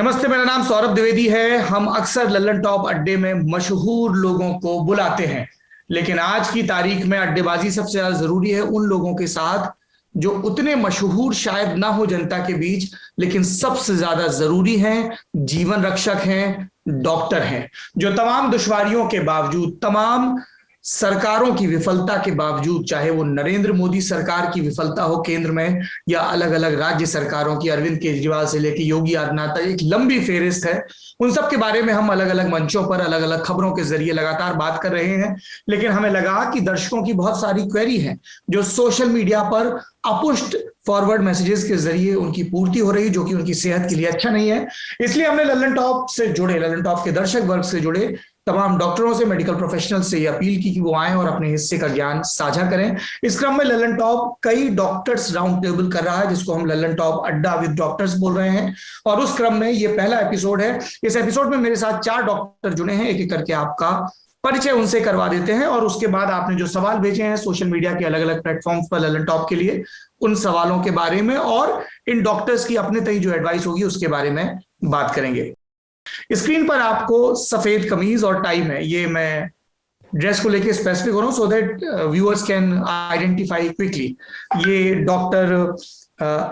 नमस्ते, मेरा नाम सौरभ द्विवेदी है। हम अक्सर लल्लन टॉप अड्डे में मशहूर लोगों को बुलाते हैं, लेकिन आज की तारीख में अड्डेबाजी सबसे ज्यादा जरूरी है उन लोगों के साथ जो उतने मशहूर शायद ना हो जनता के बीच, लेकिन सबसे ज्यादा जरूरी हैं, जीवन रक्षक हैं, डॉक्टर हैं, जो तमाम दुश्वारियों के बावजूद, तमाम सरकारों की विफलता के बावजूद, चाहे वो नरेंद्र मोदी सरकार की विफलता हो केंद्र में या अलग अलग राज्य सरकारों की, अरविंद केजरीवाल से लेकर योगी आदित्यनाथ, एक लंबी फेहरिस्त है, उन सब के बारे में हम अलग अलग मंचों पर अलग अलग खबरों के जरिए लगातार बात कर रहे हैं। लेकिन हमें लगा कि दर्शकों की बहुत सारी क्वेरी है जो सोशल मीडिया पर अपुष्ट फॉरवर्ड मैसेजेस के जरिए उनकी पूर्ति हो रही, जो कि उनकी सेहत के लिए अच्छा नहीं है। इसलिए हमने लल्लन टॉप से जुड़े, लल्लन टॉप के दर्शक वर्ग से जुड़े तमाम डॉक्टरों से, मेडिकल प्रोफेशनल से ये अपील की कि वो आए और अपने हिस्से का ज्ञान साझा करें। इस क्रम में लल्लन टॉप कई डॉक्टर्स राउंड टेबल कर रहा है, जिसको हम लल्लन टॉप अड्डा विद डॉक्टर्स बोल रहे हैं। और उस क्रम में ये पहला एपिसोड है। इस एपिसोड में मेरे साथ 4 डॉक्टर जुड़े हैं। एक एक करके आपका परिचय उनसे करवा देते हैं और उसके बाद आपने जो सवाल भेजे हैं सोशल मीडिया के अलग अलग प्लेटफॉर्म्स पर लल्लन टॉप के लिए, उन सवालों के बारे में और इन डॉक्टर्स की अपने तय जो एडवाइस होगी उसके बारे में बात करेंगे। स्क्रीन पर आपको सफेद कमीज और टाई में, ये मैं ड्रेस को लेके स्पेसिफिक हो रहा हूं so that viewers can identify quickly. ये डॉक्टर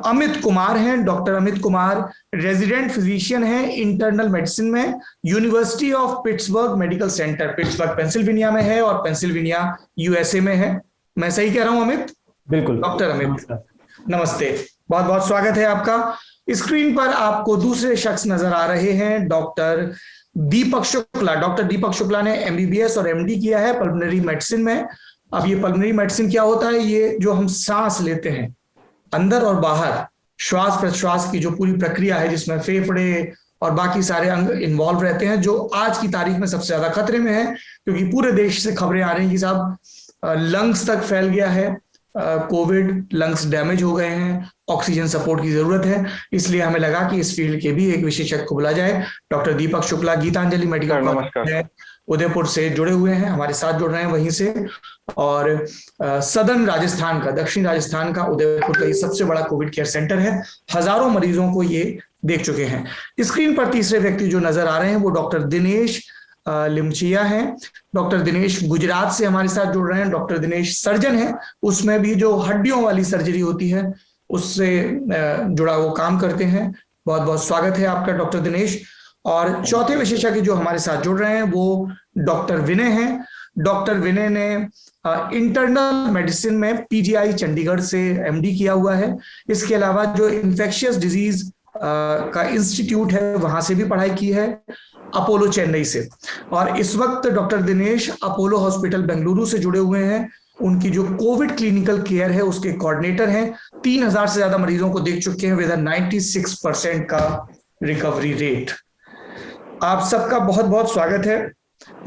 अमित कुमार हैं। Doctor Amit Kumar resident physician हैं इंटरनल मेडिसिन में, university of Pittsburgh medical centre, Pittsburgh Pennsylvania में है और पेंसिल्वेनिया यूएसए में है। मैं सही कह रहा हूं अमित? बिल्कुल डॉक्टर अमित, नमस्ते, बहुत बहुत स्वागत है आपका। स्क्रीन पर आपको दूसरे शख्स नजर आ रहे हैं, डॉक्टर दीपक शुक्ला। डॉक्टर दीपक शुक्ला ने एमबीबीएस और एमडी किया है पल्मोनरी मेडिसिन में। अब ये पल्मोनरी मेडिसिन क्या होता है? ये जो हम सांस लेते हैं अंदर और बाहर, श्वास प्रश्वास की जो पूरी प्रक्रिया है, जिसमें फेफड़े और बाकी सारे अंग इन्वॉल्व रहते हैं, जो आज की तारीख में सबसे ज्यादा खतरे में है, क्योंकि पूरे देश से खबरें आ रही हैं कि साहब लंग्स तक फैल गया है कोविड, लंग्स डैमेज हो गए हैं, ऑक्सीजन सपोर्ट की जरूरत है। इसलिए हमें लगा कि इस फील्ड के भी एक विशेषज्ञ को बुला जाए। डॉक्टर दीपक शुक्ला गीतांजलि मेडिकल कॉलेज है उदयपुर से जुड़े हुए हैं, हमारे साथ जुड़ रहे हैं वहीं से। और सदर्न राजस्थान का, दक्षिण राजस्थान का उदयपुर का ये सबसे बड़ा कोविड केयर सेंटर है। हजारों मरीजों को ये देख चुके हैं। स्क्रीन पर तीसरे व्यक्ति जो नजर आ रहे हैं वो डॉक्टर दिनेश लिमचिया हैं। डॉक्टर दिनेश गुजरात से हमारे साथ जुड़ रहे हैं। डॉक्टर दिनेश सर्जन है, उसमें भी जो हड्डियों वाली सर्जरी होती है उससे जुड़ा वो काम करते हैं। बहुत बहुत स्वागत है आपका डॉक्टर दिनेश। और चौथे विशेषज्ञ जो हमारे साथ जुड़ रहे हैं वो डॉक्टर विनय हैं। डॉक्टर विनय ने इंटरनल मेडिसिन में पीजीआई चंडीगढ़ से एमडी किया हुआ है। इसके अलावा जो इन्फेक्शियस डिजीज का इंस्टीट्यूट है वहां से भी पढ़ाई की है, अपोलो चेन्नई से। और इस वक्त doctor Dinesh Apollo hospital Bengaluru से जुड़े हुए हैं। उनकी जो कोविड क्लिनिकल केयर है उसके कोऑर्डिनेटर हैं। 3000 से ज्यादा मरीजों को देख चुके हैं विद 96% का रिकवरी रेट। आप सबका बहुत बहुत स्वागत है।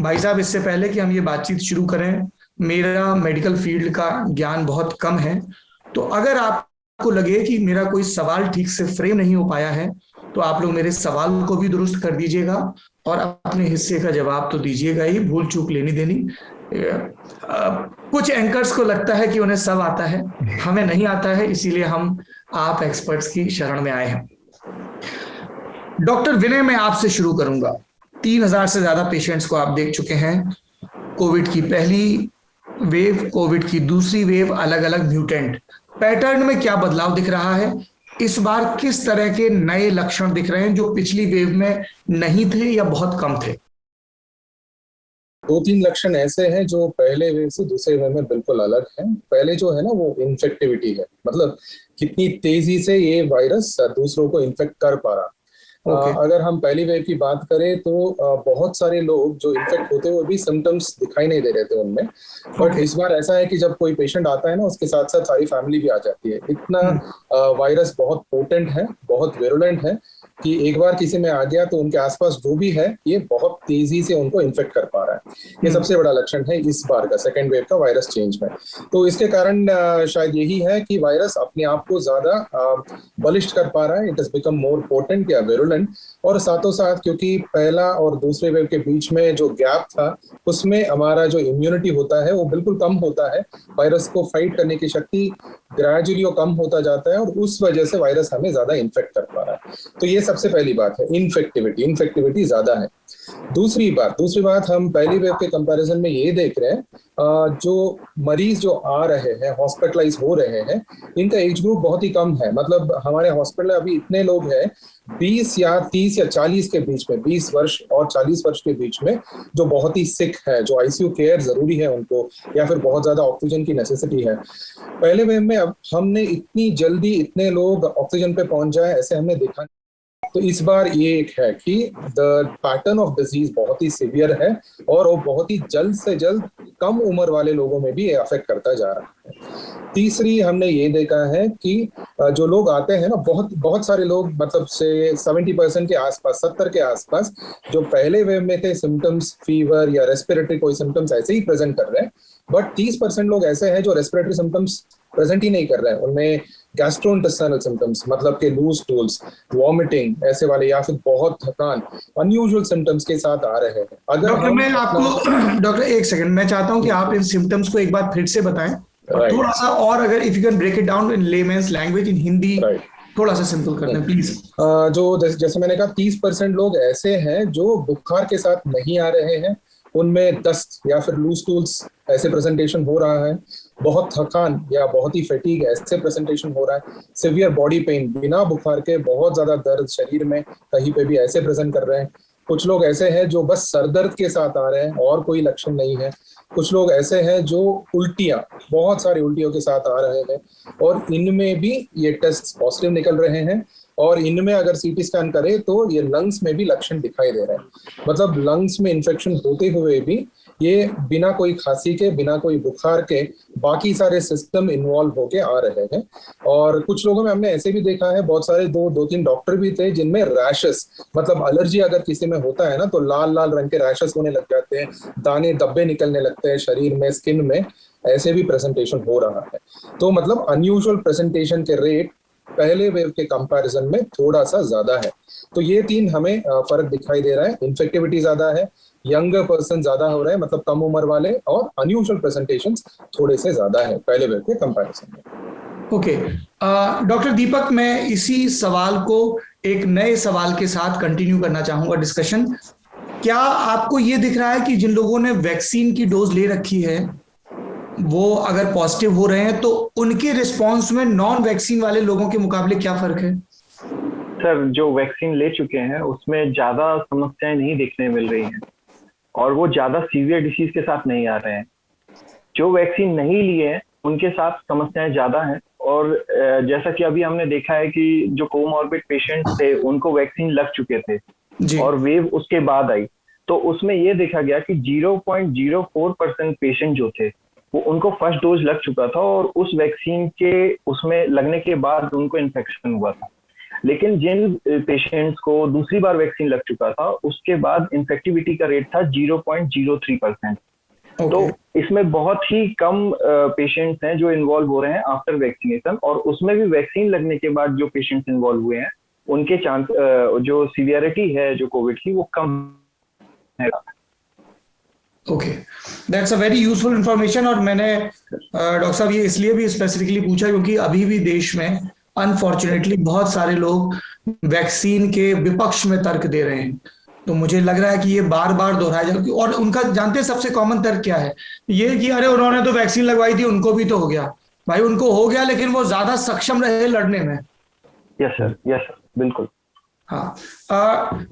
भाई साहब, इससे पहले कि हम ये बातचीत शुरू करें, मेरा मेडिकल फील्ड का ज्ञान बहुत कम है, तो अगर आपको लगे कि मेरा कोई सवाल ठीक से फ्रेम नहीं हो पाया है तो आप लोग मेरे सवाल को भी दुरुस्त कर दीजिएगा और अपने हिस्से का जवाब तो दीजिएगा ही, भूल चूक लेनी देनी। कुछ एंकर्स को लगता है कि उन्हें सब आता है, हमें नहीं आता है, इसीलिए हम आप एक्सपर्ट्स की शरण में आए हैं। डॉक्टर विनय, मैं आपसे शुरू करूंगा। 3000 से ज्यादा पेशेंट्स को आप देख चुके हैं। कोविड की पहली वेव, कोविड की दूसरी वेव, अलग अलग म्यूटेंट, पैटर्न में क्या बदलाव दिख रहा है? इस बार किस तरह के नए लक्षण दिख रहे हैं जो पिछली वेव में नहीं थे या बहुत कम थे? 2-3 लक्षण ऐसे हैं जो पहले वेव से दूसरे वेव में बिल्कुल अलग हैं। पहले जो है ना वो इन्फेक्टिविटी है, मतलब कितनी तेजी से ये वायरस दूसरों को इन्फेक्ट कर पा रहा। अगर हम पहली वेव की बात करें तो बहुत सारे लोग जो इन्फेक्ट होते हैं वो भी सिम्टम्स दिखाई नहीं दे रहे थे उनमें। बट इस बार ऐसा है कि जब कोई पेशेंट आता है ना, उसके साथ साथ सारी फैमिली भी आ जाती है। इतना वायरस बहुत पोटेंट है, बहुत विरुलेंट है कि एक बार किसी में आ गया तो उनके आसपास जो भी है ये बहुत तेजी से उनको इन्फेक्ट कर पा रहा है। ये सबसे बड़ा लक्षण है इस बार का सेकेंड वेव का वायरस चेंज में। तो इसके कारण शायद यही है कि वायरस अपने आप को ज्यादा बलिष्ठ कर पा रहा है। It has become more potent या विरुलेंट। और साथों साथ क्योंकि पहला और दूसरे वेव के बीच में जो गैप था उसमें हमारा जो इम्यूनिटी होता है वो बिल्कुल कम होता है। वायरस को फाइट करने की शक्ति ग्रेजुअली वो कम होता जाता है और उस वजह से वायरस हमें ज्यादा इन्फेक्ट कर पा रहा है। तो ये सबसे पहली बात है, इन्फेक्टिविटी ज्यादा है। दूसरी बात हम पहली वेव के कंपैरिजन में ये देख रहे हैं, जो मरीज जो आ रहे हैं, हॉस्पिटलाइज हो रहे हैं, इनका एज ग्रुप बहुत ही कम है। मतलब हमारे हॉस्पिटल में अभी इतने लोग हैं 20 या 30 या 40 के बीच में, 20 वर्ष और 40 वर्ष के बीच में, जो बहुत ही सिक है, जो आईसीयू केयर जरूरी है उनको, या फिर बहुत ज्यादा ऑक्सीजन की नेसेसिटी है। पहले वेव में अब हमने इतनी जल्दी इतने लोग ऑक्सीजन पे पहुंच जाए ऐसे हमने देखा। तो इस बार ये एक है कि द पैटर्न ऑफ डिजीज बहुत ही सीवियर है और वो बहुत ही जल्द से जल्द कम उम्र वाले लोगों में भी ये अफेक्ट करता जा रहा है। तीसरी हमने ये देखा है कि जो लोग आते हैं ना, बहुत सारे लोग, मतलब से 70% के आसपास, 70 के आसपास, जो पहले वेव में थे, सिम्टम्स फीवर या रेस्पिरेटरी कोई सिम्टम्स ऐसे ही प्रेजेंट कर रहे हैं, बट 30% लोग ऐसे हैं जो रेस्पिरेटरी सिम्टम्स प्रेजेंट ही नहीं कर रहे हैं। उनमें गैस्ट्रोइंटेस्टाइनल सिम्टम्स, मतलब के लूज स्टूल्स, वॉमिटिंग ऐसे वाले, या फिर बहुत थकान, अनयूजुअल सिम्टम्स के साथ आ रहे हैं। अगर डॉक्टर मैं आपको डॉक्टर एक सेकंड, मैं चाहता हूं कि आप इन सिम्टम्स को एक बार फिर से बताएं, और थोड़ा सा और अगर if you can break it down in laymen's language, in Hindi, थोड़ा सा सिंपल कर दें प्लीज। जो जैसे मैंने कहा, 30% लोग ऐसे हैं जो बुखार के साथ नहीं आ रहे हैं, उनमें दस्त या फिर लूज टूल्स ऐसे प्रेजेंटेशन हो रहा है, बहुत थकान या बहुत ही फैटीग ऐसे प्रेजेंटेशन हो रहा है, सिवियर बॉडी पेन बिना बुखार के, बहुत ज्यादा दर्द शरीर में कहीं पे भी ऐसे प्रेजेंट कर रहे हैं। कुछ लोग ऐसे हैं जो बस सरदर्द के साथ आ रहे हैं और कोई लक्षण नहीं है। कुछ लोग ऐसे हैं जो उल्टियां, बहुत सारी उल्टियों के साथ आ रहे हैं, और इनमें भी ये टेस्ट पॉजिटिव निकल रहे हैं, और इनमें अगर सीटी स्कैन करें तो ये लंग्स में भी लक्षण दिखाई दे रहे हैं। मतलब लंग्स में इन्फेक्शन होते हुए भी ये बिना कोई खांसी के, बिना कोई बुखार के, बाकी सारे सिस्टम इन्वॉल्व होके आ रहे हैं। और कुछ लोगों में हमने ऐसे भी देखा है, बहुत सारे दो तीन डॉक्टर भी थे जिनमें रैशेस, मतलब एलर्जी अगर किसी में होता है ना, तो लाल लाल रंग के रैशेस होने लग जाते हैं, दाने धब्बे निकलने लगते हैं शरीर में, स्किन में, ऐसे भी प्रेजेंटेशन हो रहा है। तो मतलब अनयूजुअल प्रेजेंटेशन के रेट पहले वेव के कंपैरिजन में थोड़ा सा ज्यादा है। तो ये तीन हमें फर्क दिखाई दे रहा है। इन्फेक्टिविटी ज्यादा है, यंगर पर्सन ज्यादा हो रहे हैं, मतलब कम उम्र वाले, और अनयूजुअल प्रेजेंटेशंस थोड़े से ज्यादा है पहले वेव के कंपैरिजन में। ओके डॉक्टर दीपक, मैं इसी सवाल को एक नए सवाल के साथ कंटिन्यू करना चाहूंगा डिस्कशन। क्या आपको ये दिख रहा है कि जिन लोगों ने वैक्सीन की डोज ले रखी है वो अगर पॉजिटिव हो रहे हैं तो उनके रिस्पॉन्स में नॉन वैक्सीन वाले लोगों के मुकाबले क्या फर्क है? सर, जो वैक्सीन ले चुके हैं उसमें ज्यादा समस्याएं नहीं देखने मिल रही हैं और वो ज्यादा सीवियर डिसीज के साथ नहीं आ रहे हैं। जो वैक्सीन नहीं लिए हैं उनके साथ समस्याएं ज्यादा हैं, और जैसा कि अभी हमने देखा है कि जो कोमॉर्बिड पेशेंट्स थे उनको वैक्सीन लग चुके थे और वेव उसके बाद आई, तो उसमें ये देखा गया कि 0.04% पेशेंट जो थे वो उनको फर्स्ट डोज लग चुका था और उस वैक्सीन के उसमें लगने के बाद उनको इन्फेक्शन हुआ था। लेकिन जिन पेशेंट्स को दूसरी बार वैक्सीन लग चुका था उसके बाद इन्फेक्टिविटी का रेट था 0.03%। तो इसमें बहुत ही कम पेशेंट्स हैं जो इन्वॉल्व हो रहे हैं आफ्टर वैक्सीनेशन, और उसमें भी वैक्सीन लगने के बाद जो पेशेंट्स इन्वॉल्व हुए हैं उनके चांस, जो सीवियरिटी है जो कोविड की, वो कम है। Okay, that's a very useful information. और मैंने डॉक्टर साहब ये इसलिए भी स्पेसिफिकली पूछा क्योंकि अभी भी देश में अनफॉर्चुनेटली बहुत सारे लोग वैक्सीन के विपक्ष में तर्क दे रहे हैं, तो मुझे लग रहा है कि ये बार बार दोहराया जाए। और उनका जानते हैं सबसे कॉमन तर्क क्या है? ये कि अरे उन्होंने तो वैक्सीन लगवाई थी, उनको भी तो हो गया। भाई उनको हो गया लेकिन वो ज्यादा सक्षम रहे लड़ने में। यस सर, बिल्कुल। हाँ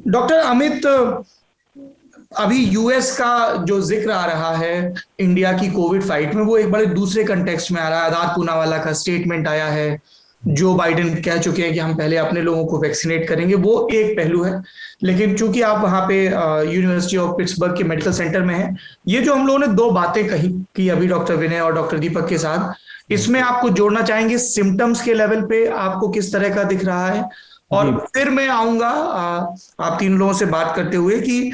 डॉक्टर अमित, अभी यूएस का जो जिक्र आ रहा है इंडिया की कोविड फाइट में, वो एक बड़े दूसरे कंटेक्स्ट में आ रहा है। आधार पूनावाला का स्टेटमेंट आया है, जो बाइडेन कह चुके हैं कि हम पहले अपने लोगों को वैक्सीनेट करेंगे, वो एक पहलू है। लेकिन चूंकि आप वहां पे यूनिवर्सिटी ऑफ पिट्सबर्ग के मेडिकल सेंटर में हैं, ये जो हम लोगों ने दो बातें कही कि अभी डॉक्टर विनय और डॉक्टर दीपक के साथ, इसमें आपको जोड़ना चाहेंगे सिम्टम्स के लेवल पे आपको किस तरह का दिख रहा है? और फिर मैं आऊंगा आप तीन लोगों से बात करते हुए कि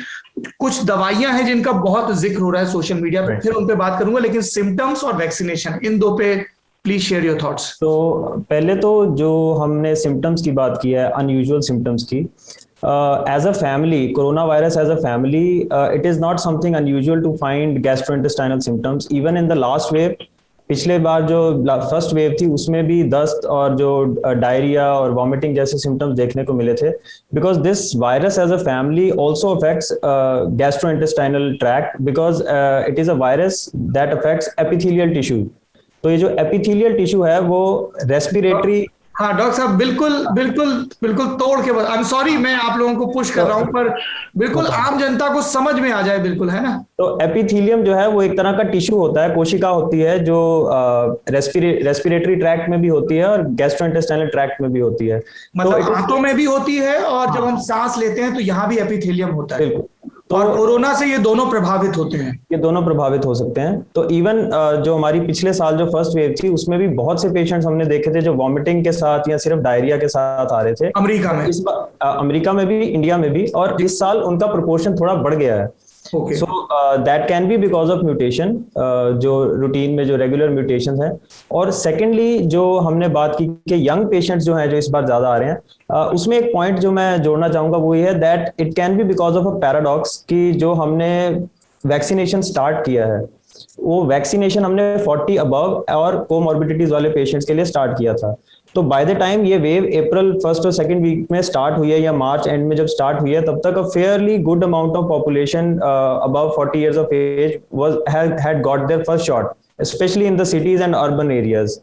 कुछ दवाइयां हैं जिनका बहुत जिक्र हो रहा है सोशल मीडिया पे, फिर उन पे बात करूंगा। लेकिन सिम्टम्स और वैक्सीनेशन, इन दो पे प्लीज शेयर योर थॉट्स। तो पहले तो जो हमने सिम्टम्स की बात की है, अनयूजुअल सिम्टम्स की, as a family, coronavirus as a family, it is not something unusual to find gastrointestinal symptoms. Even in the last wave, पिछले बार जो फर्स्ट वेव थी उसमें भी दस्त और जो डायरिया और वॉमिटिंग जैसे सिम्टम्स देखने को मिले थे, because this virus as a family also affects gastrointestinal tract, because it is a virus that affects epithelial tissue. तो ये जो एपिथेलियल टिश्यू है वो रेस्पिरेटरी। हाँ डॉक्टर साहब, बिल्कुल बिल्कुल बिल्कुल तोड़ के आई एम सॉरी, मैं आप लोगों को पुश कर रहा हूं, पर बिल्कुल आम जनता को समझ में आ जाए, बिल्कुल, है ना। तो एपिथेलियम जो है वो एक तरह का टिश्यू होता है, कोशिका होती है जो रेस्पिरेटरी ट्रैक्ट में भी होती है और गैस्ट्रोइंटेस्टाइनल ट्रैक्ट में भी होती है। मतलब आंतों में भी होती है और जब हम सांस लेते हैं तो यहाँ भी एपिथेलियम होता है। बिल्कुल। तो और कोरोना से ये दोनों प्रभावित होते हैं। ये दोनों प्रभावित हो सकते हैं। तो इवन जो हमारी पिछले साल जो फर्स्ट वेव थी उसमें भी बहुत से पेशेंट्स हमने देखे थे जो वॉमिटिंग के साथ या सिर्फ डायरिया के साथ आ रहे थे अमेरिका में। इस बार अमेरिका में भी, इंडिया में भी, और इस साल उनका प्रोपोर्शन थोड़ा बढ़ गया है। So that can be because of mutation, जो रूटीन में जो रेगुलर म्यूटेशन है। और सेकेंडली जो हमने बात की कि यंग पेशेंट्स जो हैं जो इस बार ज्यादा आ रहे हैं, उसमें एक पॉइंट जो मैं जोड़ना चाहूंगा वो ये है that it can be because of a paradox कि जो हमने वैक्सीनेशन स्टार्ट किया है वो वैक्सीनेशन हमने 40 अबव और कोमॉर्बिडिटीज वाले पेशेंट्स के लिए स्टार्ट किया था। तो बाय द टाइम ये वेव अप्रैल फर्स्ट और सेकंड वीक में स्टार्ट हुई है या मार्च एंड में जब स्टार्ट हुई है, तब तक a fairly good amount of population above 40 years of age had got their first shot, specially in the cities and urban areas.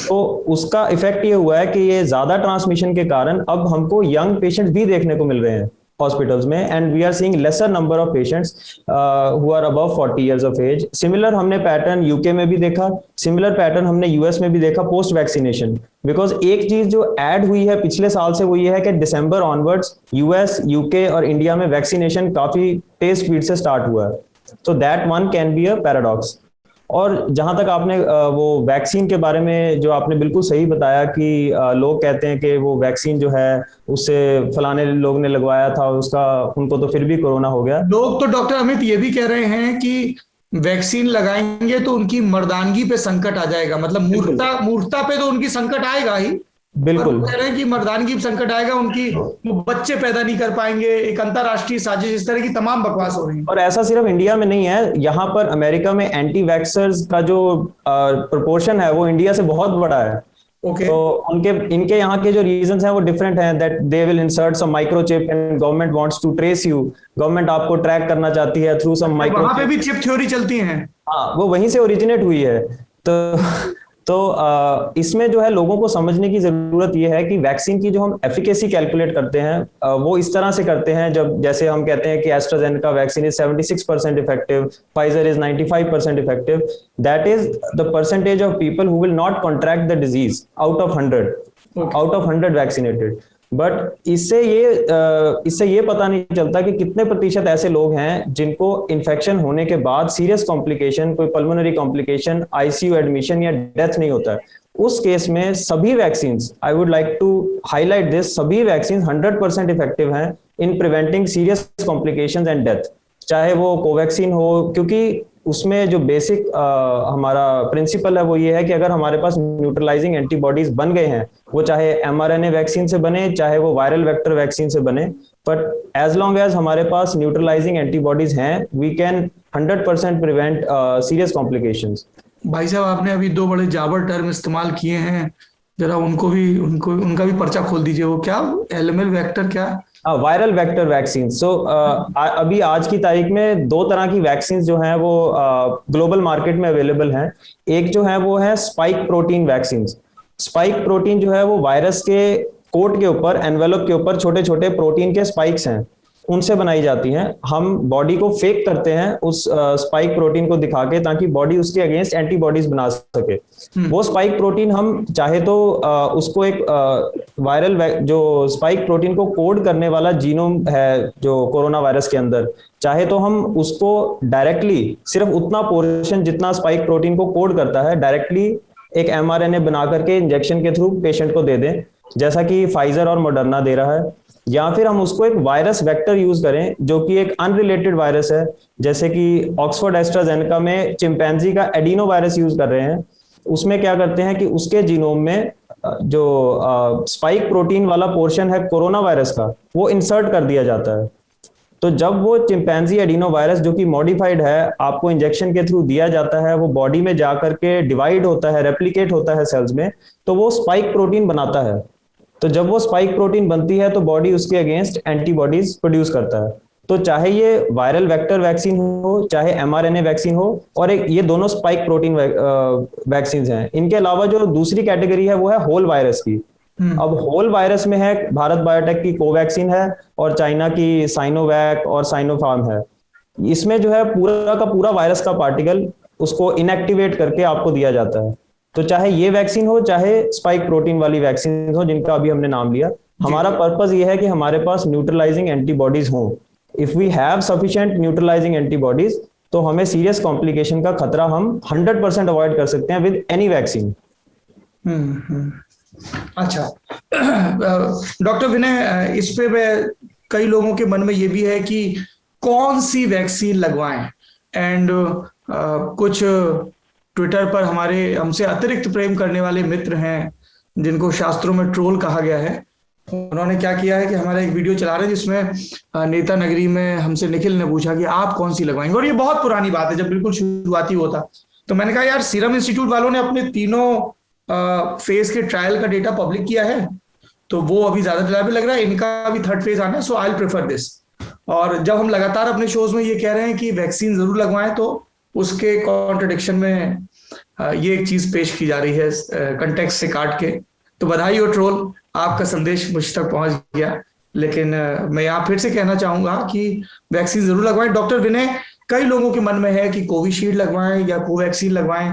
तो उसका इफेक्ट ये हुआ है कि ये ज्यादा ट्रांसमिशन के कारण अब हमको यंग पेशेंट्स भी देखने को मिल रहे हैं हॉस्पिटल्स में, and we are seeing lesser number of patients who are above 40 years of age. Similar हमने पैटर्न यूके में भी देखा, सिमिलर पैटर्न हमने यूएस में भी देखा पोस्ट वैक्सीनेशन। बिकॉज एक चीज जो ऐड हुई है पिछले साल से वो ये है कि दिसंबर ऑनवर्ड्स यूएस, यूके और इंडिया में वैक्सीनेशन काफी तेज स्पीड से स्टार्ट हुआ है। तो that one can be a paradox. और जहां तक आपने वो वैक्सीन के बारे में जो आपने बिल्कुल सही बताया कि लोग कहते हैं कि वो वैक्सीन जो है उससे फलाने लोग ने लगवाया था उसका उनको तो फिर भी कोरोना हो गया। लोग तो डॉक्टर अमित ये भी कह रहे हैं कि वैक्सीन लगाएंगे तो उनकी मर्दानगी पे संकट आ जाएगा, मतलब मूर्खता पे तो उनकी संकट आएगा ही, बिल्कुल कह रहे हैं कि मर्दानगी पे संकट आएगा, उनकी वो बच्चे पैदा नहीं कर पाएंगे, एक अंतरराष्ट्रीय साजिश, इस तरह की तमाम बकवास हो रही है। और ऐसा सिर्फ इंडिया में नहीं है, यहाँ पर अमेरिका में एंटी वैक्सर्स का जो प्रोपोर्शन है वो इंडिया से बहुत बड़ा है। तो इनके यहाँ के जो रीजंस हैं वो डिफरेंट हैं, that they will insert some microchip and government wants to trace you. Government आपको ट्रैक करना चाहती है थ्रू सम माइक्रोचिप। वहां पे भी चिप थ्योरी चलती है। हाँ, वो वहीं से ओरिजिनेट हुई है। तो इसमें जो है लोगों को समझने की जरूरत यह है कि वैक्सीन की जो हम एफिकेसी कैलकुलेट करते हैं वो इस तरह से करते हैं, जब जैसे हम कहते हैं कि AstraZeneca vaccine is 76% effective, Pfizer is 95% effective, that is the percentage of people who will not contract the disease out of 100 vaccinated. But इससे ये पता नहीं चलता कि कितने प्रतिशत ऐसे लोग हैं जिनको इन्फेक्शन होने के बाद सीरियस कॉम्प्लिकेशन, कोई पल्मोनरी कॉम्प्लिकेशन, आईसीयू एडमिशन या डेथ नहीं होता है। उस केस में सभी vaccine, I would like to highlight this, सभी वैक्सीन 100% इफेक्टिव हैं in preventing serious complications and death, चाहे वो कोवैक्सीन हो, क्योंकि उसमें जो बेसिक हमारा प्रिंसिपल है वो ये है कि अगर हमारे पास न्यूट्रलाइजिंग एंटीबॉडीज बन गए हैं, वो चाहे एमआरएनए वैक्सीन से बने चाहे वो वायरल वेक्टर वैक्सीन से बने, बट एज लॉन्ग एज हमारे पास न्यूट्रलाइजिंग एंटीबॉडीज हैं, we can 100% prevent serious complications. भाई साहब, आपने अभी दो बड़े जाबर टर्म इस्तेमाल किए हैं, जरा उनका भी पर्चा खोल दीजिए। वो क्या, एलएमएल वेक्टर क्या? Viral vector vaccine. सो अभी आज की तारीख में दो तरह की वैक्सीन जो हैं वो ग्लोबल मार्केट में अवेलेबल हैं। एक जो है वो है spike protein vaccine. Spike protein जो है वो वायरस के कोट के ऊपर, एनवेलप के ऊपर छोटे छोटे प्रोटीन के स्पाइक्स हैं, उनसे बनाई जाती हैं। हम बॉडी को फेक करते हैं उस स्पाइक प्रोटीन को दिखा के, ताकि बॉडी उसके अगेंस्ट एंटीबॉडीज बना सके। वो स्पाइक प्रोटीन हम चाहे तो उसको एक वायरल जो स्पाइक प्रोटीन को कोड करने वाला जीनोम है जो कोरोना वायरस के अंदर, चाहे तो हम उसको डायरेक्टली सिर्फ उतना पोर्शन जितना स्पाइक प्रोटीन को कोड करता है डायरेक्टली एक एमआरएनए बना करके इंजेक्शन के थ्रू पेशेंट को दे दें, जैसा कि फाइजर और मॉडर्ना दे रहा है, या फिर हम उसको एक वायरस वेक्टर यूज करें जो कि एक अनरिलेटेड वायरस है, जैसे कि ऑक्सफोर्ड एस्ट्राजेनेका में चिंपैंजी का एडिनो वायरस यूज कर रहे हैं। उसमें क्या करते हैं कि उसके जीनोम में जो स्पाइक प्रोटीन वाला पोर्शन है कोरोना वायरस का, वो इंसर्ट कर दिया जाता है। तो जब वो चिंपैंजी एडिनो वायरस जो कि मॉडिफाइड है आपको इंजेक्शन के थ्रू दिया जाता है, वो बॉडी में जाकर के डिवाइड होता है, रेप्लिकेट होता है सेल्स में, तो वो स्पाइक प्रोटीन बनाता है। तो जब वो स्पाइक प्रोटीन बनती है तो बॉडी उसके अगेंस्ट एंटीबॉडीज प्रोड्यूस करता है। तो चाहे ये वायरल वेक्टर वैक्सीन हो, चाहे mRNA वैक्सीन हो, और एक ये दोनों स्पाइक प्रोटीन वैक्सीन हैं। इनके अलावा जो दूसरी कैटेगरी है वो है होल वायरस की। अब होल वायरस में है भारत बायोटेक की कोवैक्सीन है और चाइना की साइनोवैक और साइनोफार्म है। इसमें जो है पूरा का पूरा वायरस का पार्टिकल उसको इनएक्टिवेट करके आपको दिया जाता है। तो चाहे ये वैक्सीन हो, चाहे स्पाइक प्रोटीन वाली वैक्सीन हो जिनका अभी हमने नाम लिया, हमारा पर्पस ये है कि हमारे पास न्यूट्रलाइजिंग एंटीबॉडीज हों। If we have sufficient neutralising antibodies तो हमें सीरियस कॉम्प्लिकेशन का खतरा हम 100% अवॉइड कर सकते हैं विद एनी वैक्सीन। अच्छा डॉक्टर विनय, इस पे कई लोगों के मन में ये भी है कि कौन सी वैक्सीन लगवाएं, एंड कुछ ट्विटर पर हमसे अतिरिक्त प्रेम करने वाले मित्र हैं जिनको शास्त्रों में ट्रोल कहा गया है। उन्होंने क्या किया है कि हमारा एक वीडियो चला रहे हैं जिसमें नेता नगरी में हमसे निखिल ने पूछा कि आप कौन सी लगवाएंगे, और ये बहुत पुरानी बात है, जब बिल्कुल शुरुआती होता। तो मैंने कहा यार, सीरम इंस्टीट्यूट वालों ने अपने तीनों फेज के ट्रायल का डेटा पब्लिक किया है, तो वो अभी ज्यादा रिलायबल लग रहा है। इनका अभी थर्ड फेज आना है, सो आई विल प्रेफर दिस। और जब हम लगातार अपने शोज में ये कह रहे हैं कि वैक्सीन जरूर लगवाएं, तो उसके कॉन्ट्रडिक्शन में ये एक चीज पेश की जा रही है कंटेक्स्ट से काट के। तो बधाई हो ट्रोल, आपका संदेश मुझ तक पहुंच गया। लेकिन मैं यहाँ फिर से कहना चाहूंगा कि वैक्सीन जरूर लगवाएं। डॉक्टर विनय, कई लोगों के मन में है कि कोविशील्ड लगवाएं या कोवैक्सीन लगवाएं।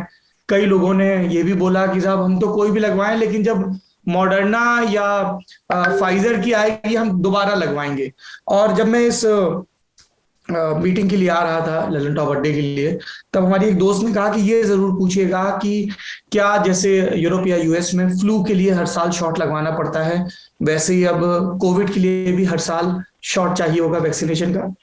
कई लोगों ने ये भी बोला कि साहब हम तो कोई भी लगवाएं, लेकिन जब मॉडर्ना या फाइजर की आएगी हम दोबारा लगवाएंगे। और जब मैं इस मीटिंग के लिए आ रहा था, ललन टॉप अड्डे के लिए, तब हमारी एक दोस्त ने कहा कि ये जरूर पूछिएगा कि क्या जैसे यूरोप या यूएस में फ्लू के लिए हर साल शॉट लगवाना पड़ता है, वैसे ही अब कोविड के लिए भी हर साल शॉट चाहिए होगा वैक्सीनेशन का।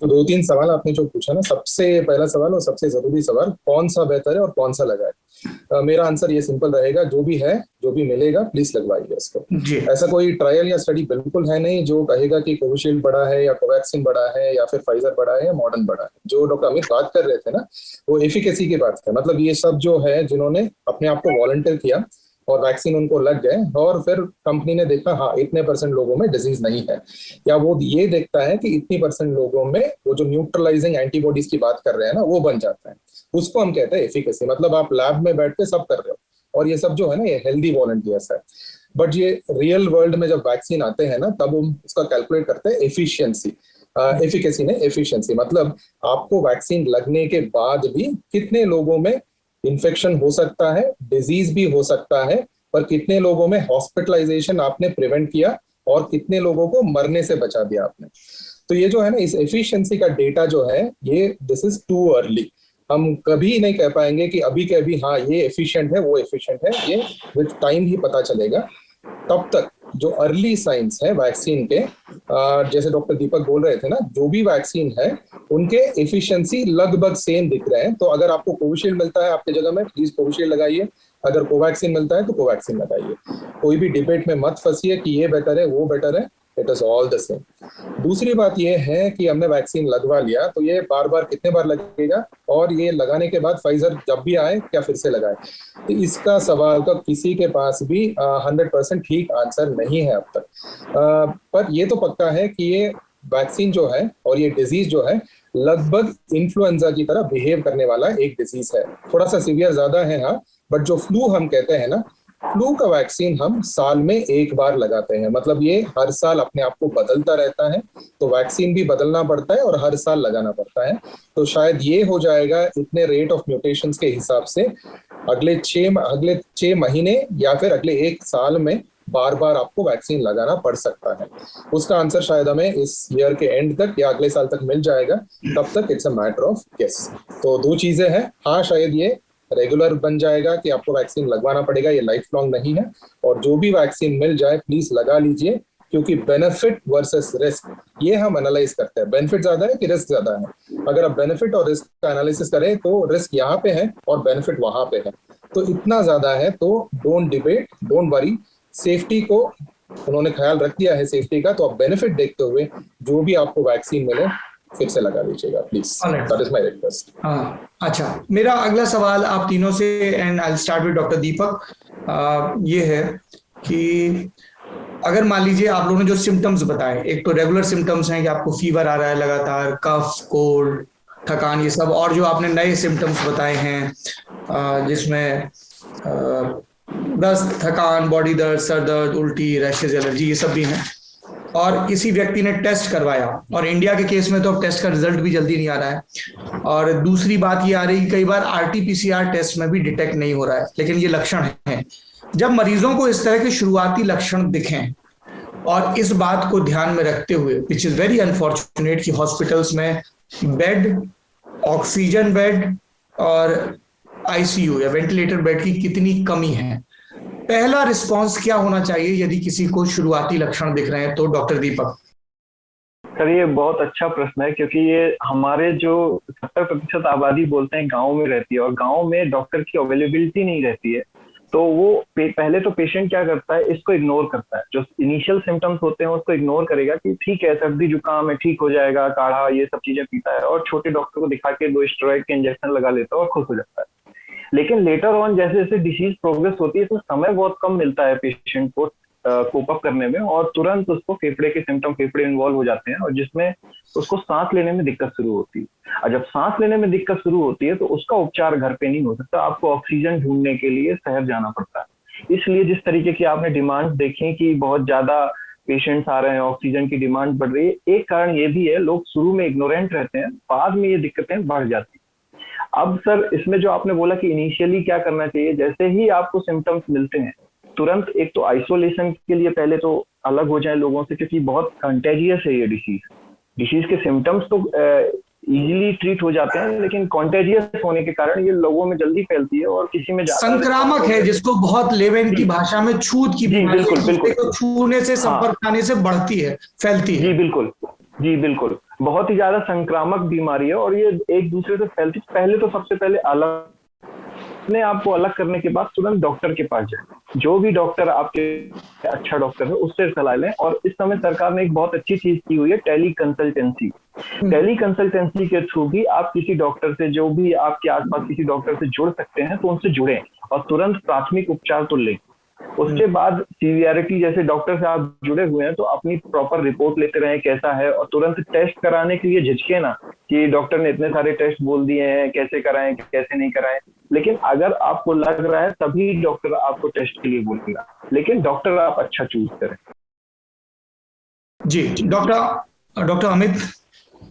तो 2-3 सवाल आपने जो पूछा ना, सबसे पहला सवाल और सबसे जरूरी सवाल, कौन सा बेहतर है और कौन सा लगाए। मेरा आंसर ये सिंपल रहेगा, जो भी है, जो भी मिलेगा, प्लीज लगवाइए इसको। ऐसा कोई ट्रायल या स्टडी बिल्कुल है नहीं जो कहेगा कि कोविशील्ड बड़ा है या कोवैक्सीन बड़ा है या फिर फाइजर बड़ा है या मॉडर्न बड़ा है। जो डॉक्टर अमित बात कर रहे थे ना, वो एफिकेसी की बात है। मतलब ये सब जो है जिन्होंने अपने आप को वॉलंटियर किया और वैक्सीन उनको लग गए, और फिर कंपनी ने देखा हाँ इतने % लोगों में डिजीज नहीं है, या वो ये देखता है कि इतनी % लोगों में वो जो न्यूट्रलाइजिंग एंटीबॉडीज की बात कर रहे हैं ना, वो बन जाता है। उसको हम कहते हैं एफिकेसी। मतलब आप लैब में बैठ के सब कर रहे हो, और ये सब जो है ना, ये हेल्दी वॉलंटियर्स है। बट ये रियल वर्ल्ड में जब वैक्सीन आते हैं ना, तब हम उसका कैलकुलेट करते हैं एफिशिएंसी। एफिकेसी ने एफिशिएंसी मतलब आपको वैक्सीन लगने के बाद भी कितने लोगों में इन्फेक्शन हो सकता है, डिजीज भी हो सकता है, पर कितने लोगों में हॉस्पिटलाइजेशन आपने प्रिवेंट किया और कितने लोगों को मरने से बचा दिया आपने। तो ये जो है ना, इस एफिशिएंसी का डेटा जो है, ये दिस इज टू अर्ली। हम कभी नहीं कह पाएंगे कि अभी के अभी हाँ ये एफिशिएंट है, वो एफिशिएंट है। ये विद टाइम ही पता चलेगा। तब तक जो अर्ली साइंस है वैक्सीन के, जैसे डॉक्टर दीपक बोल रहे थे ना, जो भी वैक्सीन है उनके एफिशिएंसी लगभग सेम दिख रहे हैं। तो अगर आपको कोविशील्ड मिलता है आपके जगह में, प्लीज कोविशील्ड लगाइए। अगर कोवैक्सीन मिलता है तो कोवैक्सीन लगाइए। कोई भी डिबेट में मत फंसिए कि ये बेटर है, वो बेटर है। It is all the same. दूसरी बात ये है कि हमने वैक्सीन लगवा लिया, तो ये बार बार कितने बार लगेगा, और ये लगाने के बाद फाइजर जब भी आए क्या फिर से लगाए। तो इसका सवाल का किसी के पास भी 100% ठीक आंसर नहीं है अब तक। पर ये तो पक्का है कि ये वैक्सीन जो है और ये डिजीज जो है लगभग इन्फ्लुएंजा की तरह बिहेव करने वाला एक डिजीज है। थोड़ा सा सीवियर ज्यादा है हाँ, बट जो फ्लू हम कहते हैं ना, फ्लू का वैक्सीन हम साल में एक बार लगाते हैं। मतलब ये हर साल अपने आप को बदलता रहता है, तो वैक्सीन भी बदलना पड़ता है और हर साल लगाना पड़ता है। तो शायद ये हो जाएगा इतने रेट ऑफ म्यूटेशंस के हिसाब से अगले 6 महीने या फिर अगले 1 साल में बार बार आपको वैक्सीन लगाना पड़ सकता है। उसका आंसर शायद हमें इस ईयर के एंड तक या अगले साल तक मिल जाएगा। तब तक it's a matter of guess. तो 2 चीजें हैं, हाँ शायद ये रेगुलर बन जाएगा कि आपको वैक्सीन लगवाना पड़ेगा, ये लाइफ लॉन्ग नहीं है। और जो भी वैक्सीन मिल जाए प्लीज लगा लीजिए, क्योंकि बेनिफिट वर्सेस रिस्क ये हम एनालाइज करते हैं। बेनिफिट ज्यादा है कि रिस्क ज्यादा है। अगर आप बेनिफिट और रिस्क का एनालिसिस करें तो रिस्क यहाँ पे है और बेनिफिट वहां पे है। तो इतना ज्यादा है तो don't debate, don't worry. Safety को उन्होंने ख्याल रख दिया है सेफ्टी का, तो आप बेनिफिट देखते हुए जो भी आपको वैक्सीन मिले फिर से लगा लीजिएगा please, that is my request. अच्छा, मेरा अगला सवाल आप तीनों से, and I start with doctor Deepak, ये है कि अगर मान लीजिए आप लोगों ने जो सिम्टम्स बताए, एक तो रेगुलर सिम्टम्स हैं कि आपको फीवर आ रहा है लगातार, कफ, कोल्ड, थकान, ये सब, और जो आपने नए सिम्टम्स बताए हैं जिसमें दस्त, थकान, बॉडी दर्द, सर दर्द, उल्टी, रैशेज, एलर्जी, ये सब भी हैं, और किसी व्यक्ति ने टेस्ट करवाया, और इंडिया के केस में तो अब टेस्ट का रिजल्ट भी जल्दी नहीं आ रहा है, और दूसरी बात ये आ रही है कि कई बार RT-PCR टेस्ट में भी डिटेक्ट नहीं हो रहा है, लेकिन ये लक्षण है। जब मरीजों को इस तरह के शुरुआती लक्षण दिखें, और इस बात को ध्यान में रखते हुए, विच इज वेरी अनफॉर्चुनेट कि हॉस्पिटल्स में बेड, ऑक्सीजन बेड और ICU या वेंटिलेटर बेड की कितनी कमी है, पहला रिस्पांस क्या होना चाहिए यदि किसी को शुरुआती लक्षण दिख रहे हैं? तो डॉक्टर दीपक। सर ये बहुत अच्छा प्रश्न है, क्योंकि ये हमारे जो 70% आबादी बोलते हैं गांव में रहती है, और गांव में डॉक्टर की अवेलेबिलिटी नहीं रहती है, तो वो पहले तो पेशेंट क्या करता है, इसको इग्नोर करता है, जो इनिशियल सिम्टम्स होते हैं उसको इग्नोर करेगा कि ठीक है सर्दी जुकाम है, ठीक हो जाएगा, काढ़ा, ये सब चीजें पीता है, और छोटे डॉक्टर को दिखा के 2 स्टेरॉइड के इंजेक्शन लगा लेता है और खुश हो जाता है। लेकिन लेटर ऑन जैसे जैसे डिसीज प्रोग्रेस होती है, इसमें समय बहुत कम मिलता है पेशेंट को कोप अप करने में, और तुरंत उसको फेफड़े के सिम्टम, फेफड़े इन्वॉल्व हो जाते हैं, और जिसमें उसको सांस लेने में दिक्कत शुरू होती है। और जब सांस लेने में दिक्कत शुरू होती है तो उसका उपचार घर पे नहीं हो सकता, आपको ऑक्सीजन ढूंढने के लिए शहर जाना पड़ता है। इसलिए जिस तरीके की आपने डिमांड देखी कि बहुत ज्यादा पेशेंट्स आ रहे हैं, ऑक्सीजन की डिमांड बढ़ रही है, एक कारण ये भी है, लोग शुरू में इग्नोरेंट रहते हैं, बाद में ये दिक्कतें बढ़ जाती हैं। अब सर इसमें जो आपने बोला कि इनिशियली क्या करना चाहिए, जैसे ही आपको सिम्टम्स मिलते हैं तुरंत एक तो आइसोलेशन के लिए पहले तो अलग हो जाए लोगों से, क्योंकि बहुत कंटेजियस है ये डिसीज के सिम्टम्स तो इजीली ट्रीट हो जाते हैं, लेकिन कॉन्टेजियस होने के कारण ये लोगों में जल्दी फैलती है, और किसी में संक्रामक है, जिसको बहुत लेवेन की भाषा में छूत की बीमारी, बिल्कुल छूने से, संपर्क आने से बढ़ती है, फैलती है। जी बिल्कुल, बहुत ही ज्यादा संक्रामक बीमारी है, और ये एक दूसरे से फैलती। पहले तो सबसे पहले अपने आप को अलग करने के बाद तुरंत डॉक्टर के पास जाए, जो भी डॉक्टर आपके अच्छा डॉक्टर है उससे सलाह लें। और इस समय सरकार ने एक बहुत अच्छी चीज की हुई है, टेली कंसल्टेंसी। टेली कंसल्टेंसी के थ्रू भी आप किसी डॉक्टर से, जो भी आपके आसपास किसी डॉक्टर से जुड़ सकते हैं, तो उनसे जुड़े और तुरंत प्राथमिक उपचार तो लें। उसके बाद सीवियरिटी, जैसे डॉक्टर से आप जुड़े हुए हैं तो अपनी प्रॉपर रिपोर्ट लेते रहें कैसा है, और तुरंत टेस्ट कराने के लिए झिझके ना कि डॉक्टर ने इतने सारे टेस्ट बोल दिए हैं, कैसे कराएं कैसे नहीं कराएं। लेकिन अगर आपको लग रहा है तभी डॉक्टर आपको टेस्ट के लिए बोलेगा, लेकिन डॉक्टर आप अच्छा चूज करें। जी डॉक्टर अमित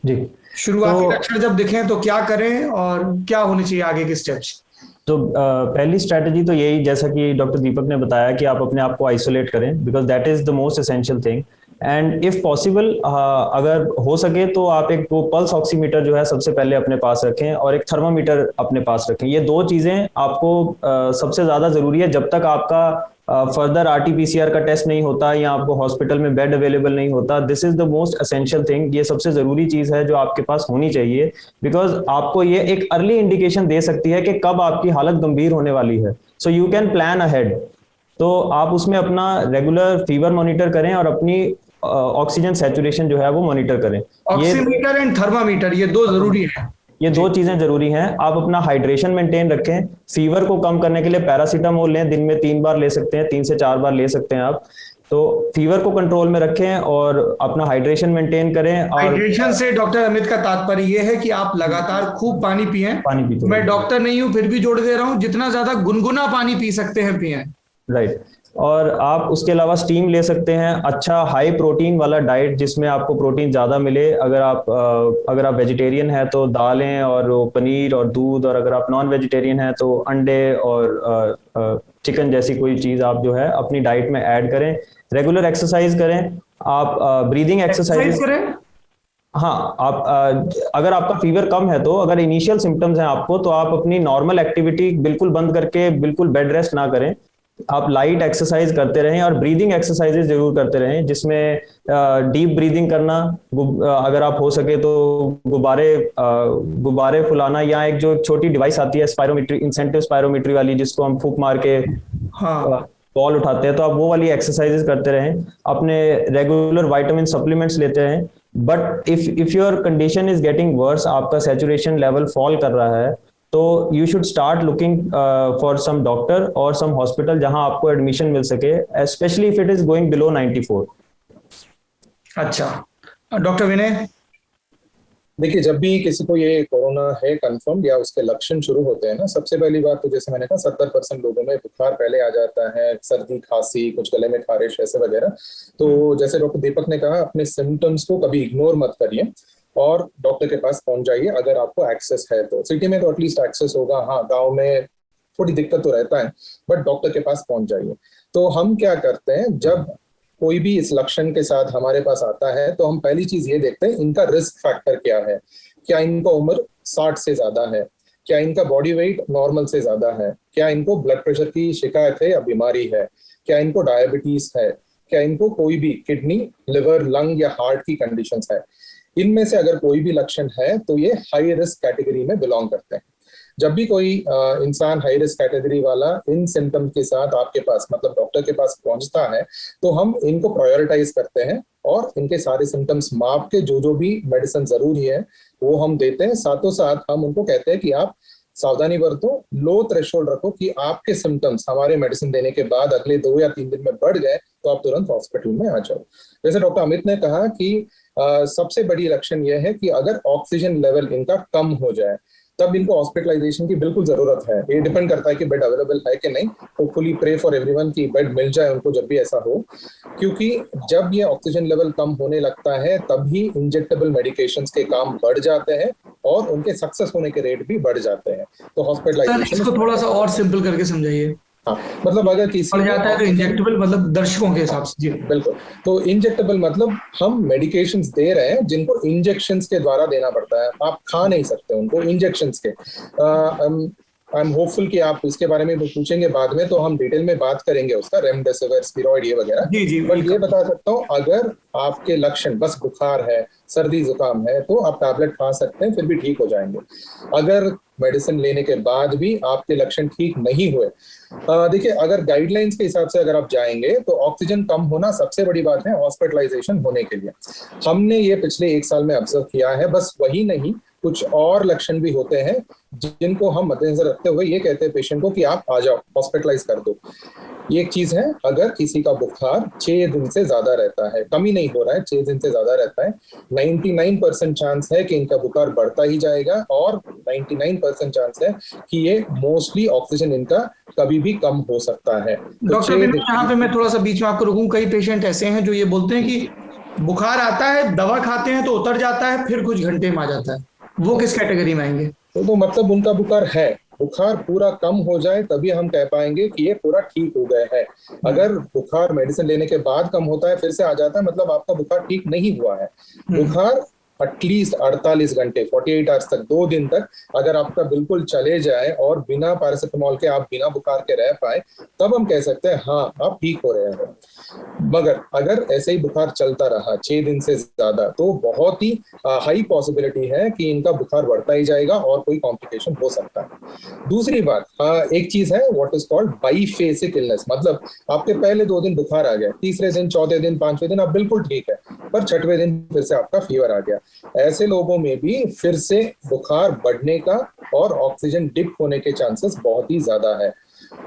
जी, शुरुआती लक्षण जब दिखें तो क्या करें और क्या होने चाहिए आगे के स्टेप्स? तो पहली स्ट्रैटेजी तो यही, जैसा कि डॉक्टर दीपक ने बताया, कि आप अपने आप को आइसोलेट करें, because that is the most essential thing. And if possible, अगर हो सके तो आप एक वो पल्स ऑक्सीमीटर जो है सबसे पहले अपने पास रखें, और एक थर्मामीटर अपने पास रखें। ये 2 चीजें आपको सबसे ज्यादा जरूरी है जब तक आपका फर्दर RT-PCR का टेस्ट नहीं होता या आपको हॉस्पिटल में बेड अवेलेबल नहीं होता। This is the most essential thing, ये सबसे जरूरी चीज है जो आपके पास होनी चाहिए, बिकॉज आपको ये एक अर्ली इंडिकेशन दे सकती है कि कब आपकी हालत गंभीर होने वाली है। So you can plan ahead. तो आप उसमें अपना रेगुलर फीवर मॉनिटर करें और अपनी ऑक्सीजन सैचुरेशन जो है वो मॉनिटर करें। ऑक्सीमीटर एंड थर्मामीटर, ये 2 जरूरी है। ये 2 चीजें जरूरी हैं। आप अपना हाइड्रेशन मेंटेन रखें। फीवर को कम करने के लिए पैरासीटामोल लें, दिन में 3 बार ले सकते हैं, 3 से 4 बार ले सकते हैं आप। तो फीवर को कंट्रोल में रखें और अपना हाइड्रेशन मेंटेन करें। और हाइड्रेशन से डॉक्टर अमित का तात्पर्य ये है कि आप लगातार खूब पानी पिएं। पानी पीते, मैं डॉक्टर नहीं हूं फिर भी जोड़ दे रहा हूं, जितना ज्यादा गुनगुना पानी पी सकते हैं पिएं। राइट। और आप उसके अलावा स्टीम ले सकते हैं। अच्छा हाई प्रोटीन वाला डाइट जिसमें आपको प्रोटीन ज्यादा मिले। अगर आप वेजिटेरियन है तो दालें और पनीर और दूध, और अगर आप नॉन वेजिटेरियन है तो अंडे और चिकन जैसी कोई चीज आप जो है अपनी डाइट में ऐड करें। रेगुलर एक्सरसाइज करें। आप ब्रीदिंग एक्सरसाइज करें। हाँ, आप अगर आपका फीवर कम है तो, अगर इनिशियल सिम्टम्स हैं आपको, तो आप अपनी नॉर्मल एक्टिविटी बिल्कुल बंद करके बिल्कुल बेड रेस्ट ना करें। आप लाइट एक्सरसाइज करते रहें और ब्रीदिंग एक्सरसाइजेज जरूर करते रहें, जिसमें डीप ब्रीदिंग करना, अगर आप हो सके तो गुब्बारे फुलाना, या एक जो छोटी डिवाइस आती है स्पायरोमेट्री, इंसेंटिव स्पायरोमेट्री वाली, जिसको हम फूंक मार के बॉल उठाते हैं, तो आप वो वाली एक्सरसाइजेस करते रहें, अपने रेगुलर विटामिन सप्लीमेंट्स लेते रहें। But if your condition is getting worse, आपका सैचुरेशन लेवल फॉल कर रहा है, तो you should start looking for some doctor और सम हॉस्पिटल जहां आपको एडमिशन मिल सके, specially if it is going below 94। अच्छा, डॉक्टर विनय। देखिए, जब भी किसी को ये कोरोना है कंफर्म या उसके लक्षण शुरू होते हैं ना, सबसे पहली बात तो जैसे मैंने कहा 70% लोगों में बुखार पहले आ जाता है, सर्दी, खांसी, कुछ गले में खारिश ऐसे वगैरह। तो जैसे डॉक्टर दीपक ने कहा, अपने सिम्टम्स को कभी इग्नोर मत करिए और डॉक्टर के पास पहुंच जाइए अगर आपको एक्सेस है तो। सिटी में तो एटलीस्ट एक्सेस होगा, हाँ गाँव में थोड़ी दिक्कत तो रहता है, बट डॉक्टर के पास पहुंच जाइए। तो हम क्या करते हैं, जब कोई भी इस लक्षण के साथ हमारे पास आता है तो हम पहली चीज ये देखते हैं इनका रिस्क फैक्टर क्या है। क्या इनको उम्र 60 से ज्यादा है? क्या इनका बॉडी वेट नॉर्मल से ज्यादा है? क्या इनको ब्लड प्रेशर की शिकायत है या बीमारी है? क्या इनको डायबिटीज है? क्या इनको कोई भी किडनी, लिवर, लंग या हार्ट की कंडीशंस है? इनमें से अगर कोई भी लक्षण है तो ये हाई रिस्क कैटेगरी में बिलोंग करते हैं। जब भी कोई इंसान हाई रिस्क कैटेगरी वाला इन सिम्टम के साथ आपके पास मतलब डॉक्टर के पास पहुंचता है तो हम इनको प्रायोरिटाइज करते हैं और इनके सारे सिम्टम्स माप के जो भी मेडिसिन जरूरी है वो हम देते हैं। साथों साथ हम उनको कहते हैं कि आप सावधानी बरतो, लो थ्रेशोल्ड रखो कि आपके सिम्टम्स हमारे मेडिसिन देने के बाद अगले 2 या 3 दिन में बढ़ गए तो आप तुरंत हॉस्पिटल में आ जाओ। जैसे डॉक्टर अमित ने कहा कि सबसे बड़ी लक्षण यह है कि अगर ऑक्सीजन लेवल इनका कम हो जाए तब इनको हॉस्पिटलाइजेशन की बिल्कुल जरूरत है। ये डिपेंड करता है कि बेड अवेलेबल है कि नहीं। होपफुली प्रे फॉर एवरीवन कि बेड मिल जाए उनको जब भी ऐसा हो, क्योंकि जब ये ऑक्सीजन लेवल कम होने लगता है तभी इंजेक्टेबल मेडिकेशंस के काम बढ़ जाते हैं और उनके सक्सेस होने के रेट भी बढ़ जाते हैं। तो हॉस्पिटलाइजेशन इसको थोड़ा सा और सिंपल करके समझाइए। हाँ, मतलब अगर किसी बढ़ जाता है तो इंजेक्टेबल मतलब दर्शकों के हिसाब से। जी बिल्कुल। तो इंजेक्टेबल मतलब हम मेडिकेशंस दे रहे हैं जिनको इंजेक्शंस के द्वारा देना पड़ता है, आप खा नहीं सकते उनको इंजेक्शंस के। आई एम होपफुल कि आप इसके बारे में पूछेंगे बाद में तो हम डिटेल में बात करेंगे उसका, रेमडेसिविर, स्टेरॉइड ये वगैरह। जी जी। पर ये बता सकता हूँ अगर आपके लक्षण बस बुखार है, सर्दी जुकाम है तो आप टैबलेट खा सकते हैं, फिर भी ठीक हो जाएंगे। अगर मेडिसिन लेने के बाद भी आपके लक्षण ठीक नहीं हुए, देखिए अगर गाइडलाइंस के हिसाब से अगर आप जाएंगे तो ऑक्सीजन कम होना सबसे बड़ी बात है हॉस्पिटलाइजेशन होने के लिए। हमने ये पिछले 1 साल में ऑब्जर्व किया है। बस वही नहीं, कुछ और लक्षण भी होते हैं जिनको हम मद्देनजर रखते हुए ये कहते हैं पेशेंट को कि आप आ जाओ, हॉस्पिटलाइज कर दो। ये एक चीज है, अगर किसी का बुखार 6 दिन से ज्यादा रहता है, कम ही नहीं हो रहा है, 6 दिन से ज्यादा रहता है, 99% चांस है कि इनका बुखार बढ़ता ही जाएगा और 99% चांस है कि ये मोस्टली ऑक्सीजन इनका कभी भी कम हो सकता है। डॉक्टर यहाँ पे मैं थोड़ा सा बीच में आपको रुकूं। कई पेशेंट ऐसे हैं जो ये बोलते हैं कि बुखार आता है, दवा खाते हैं तो उतर जाता है, फिर कुछ घंटे में आ जाता है, वो किस कैटेगरी में आएंगे? तो मतलब उनका बुखार है, बुखार पूरा कम हो जाए तभी हम कह पाएंगे कि ये पूरा ठीक हो गया है। अगर बुखार मेडिसिन लेने के बाद कम होता है फिर से आ जाता है, मतलब आपका बुखार ठीक नहीं हुआ है। बुखार एटलीस्ट 48 घंटे 48 आवर्स तक, 2 दिन तक अगर आपका बिल्कुल चले जाए और बिना पैरासिटामोल के आप बिना बुखार के रह पाए तब हम कह सकते हैं हाँ आप ठीक हो रहे हैं। मगर अगर ऐसे ही बुखार चलता रहा 6 दिन से ज्यादा तो बहुत ही हाई पॉसिबिलिटी है कि इनका बुखार बढ़ता ही जाएगा और कोई कॉम्प्लिकेशन हो सकता है। दूसरी बात, एक चीज है व्हाट इज कॉल्ड बाईफेसिक इलनेस, मतलब आपके पहले 2 दिन बुखार आ गया, तीसरे दिन, चौथे दिन, 5वें दिन आप बिल्कुल ठीक है, पर 6वें दिन फिर से आपका फीवर आ गया। ऐसे लोगों में भी फिर से बुखार बढ़ने का और ऑक्सीजन डिप होने के चांसेस बहुत ही ज्यादा है।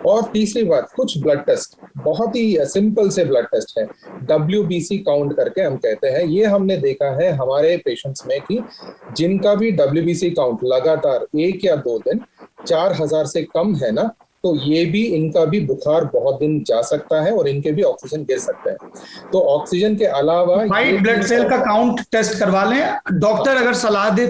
और तीसरी बात, कुछ ब्लड टेस्ट बहुत ही सिंपल से ब्लड टेस्ट है, WBC काउंट करके हम कहते हैं। ये हमने देखा है हमारे पेशेंट्स में कि जिनका भी WBC काउंट लगातार 1 या 2 दिन 4000 से कम है ना, तो ये भी इनका भी बुखार बहुत दिन जा सकता है और इनके भी ऑक्सीजन गिर सकता है। तो ऑक्सीजन के अलावा व्हाइट ब्लड सेल का काउंट टेस्ट करवा लें, डॉक्टर अगर सलाह दे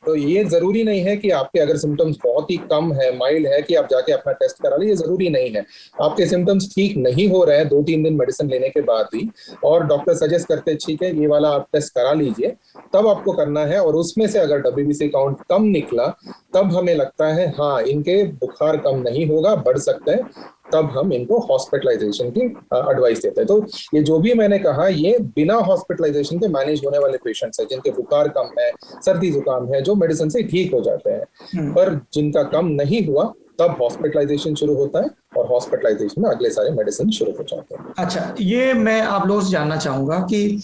तो ये जरूरी नहीं है कि आपके अगर सिम्टम्स बहुत ही कम है, माइल्ड है, कि आप जाके अपना टेस्ट करा लीजिए, ये जरूरी नहीं है। आपके सिम्टम्स ठीक नहीं हो रहे हैं 2-3 दिन मेडिसिन लेने के बाद भी और डॉक्टर सजेस्ट करते हैं ठीक है ये वाला आप टेस्ट करा लीजिए, तब आपको करना है। और उसमें से अगर WBC काउंट कम निकला तब हमें लगता है हाँ इनके बुखार कम नहीं होगा, बढ़ सकते हैं, तब हम इनको हॉस्पिटलाइजेशन की एडवाइस देते हैं। तो ये जो भी मैंने कहा, ये बिना हॉस्पिटलाइजेशन के मैनेज होने वाले पेशेंट्स हैं, जिनके बुखार कम है, सर्दी जुकाम है, जो मेडिसिन से ठीक हो जाते हैं। पर जिनका कम नहीं हुआ तब हॉस्पिटलाइजेशन शुरू होता है और हॉस्पिटलाइजेशन में अगले सारे मेडिसिन शुरू हो जाते हैं। अच्छा, ये मैं आप लोगों से जानना चाहूंगा कि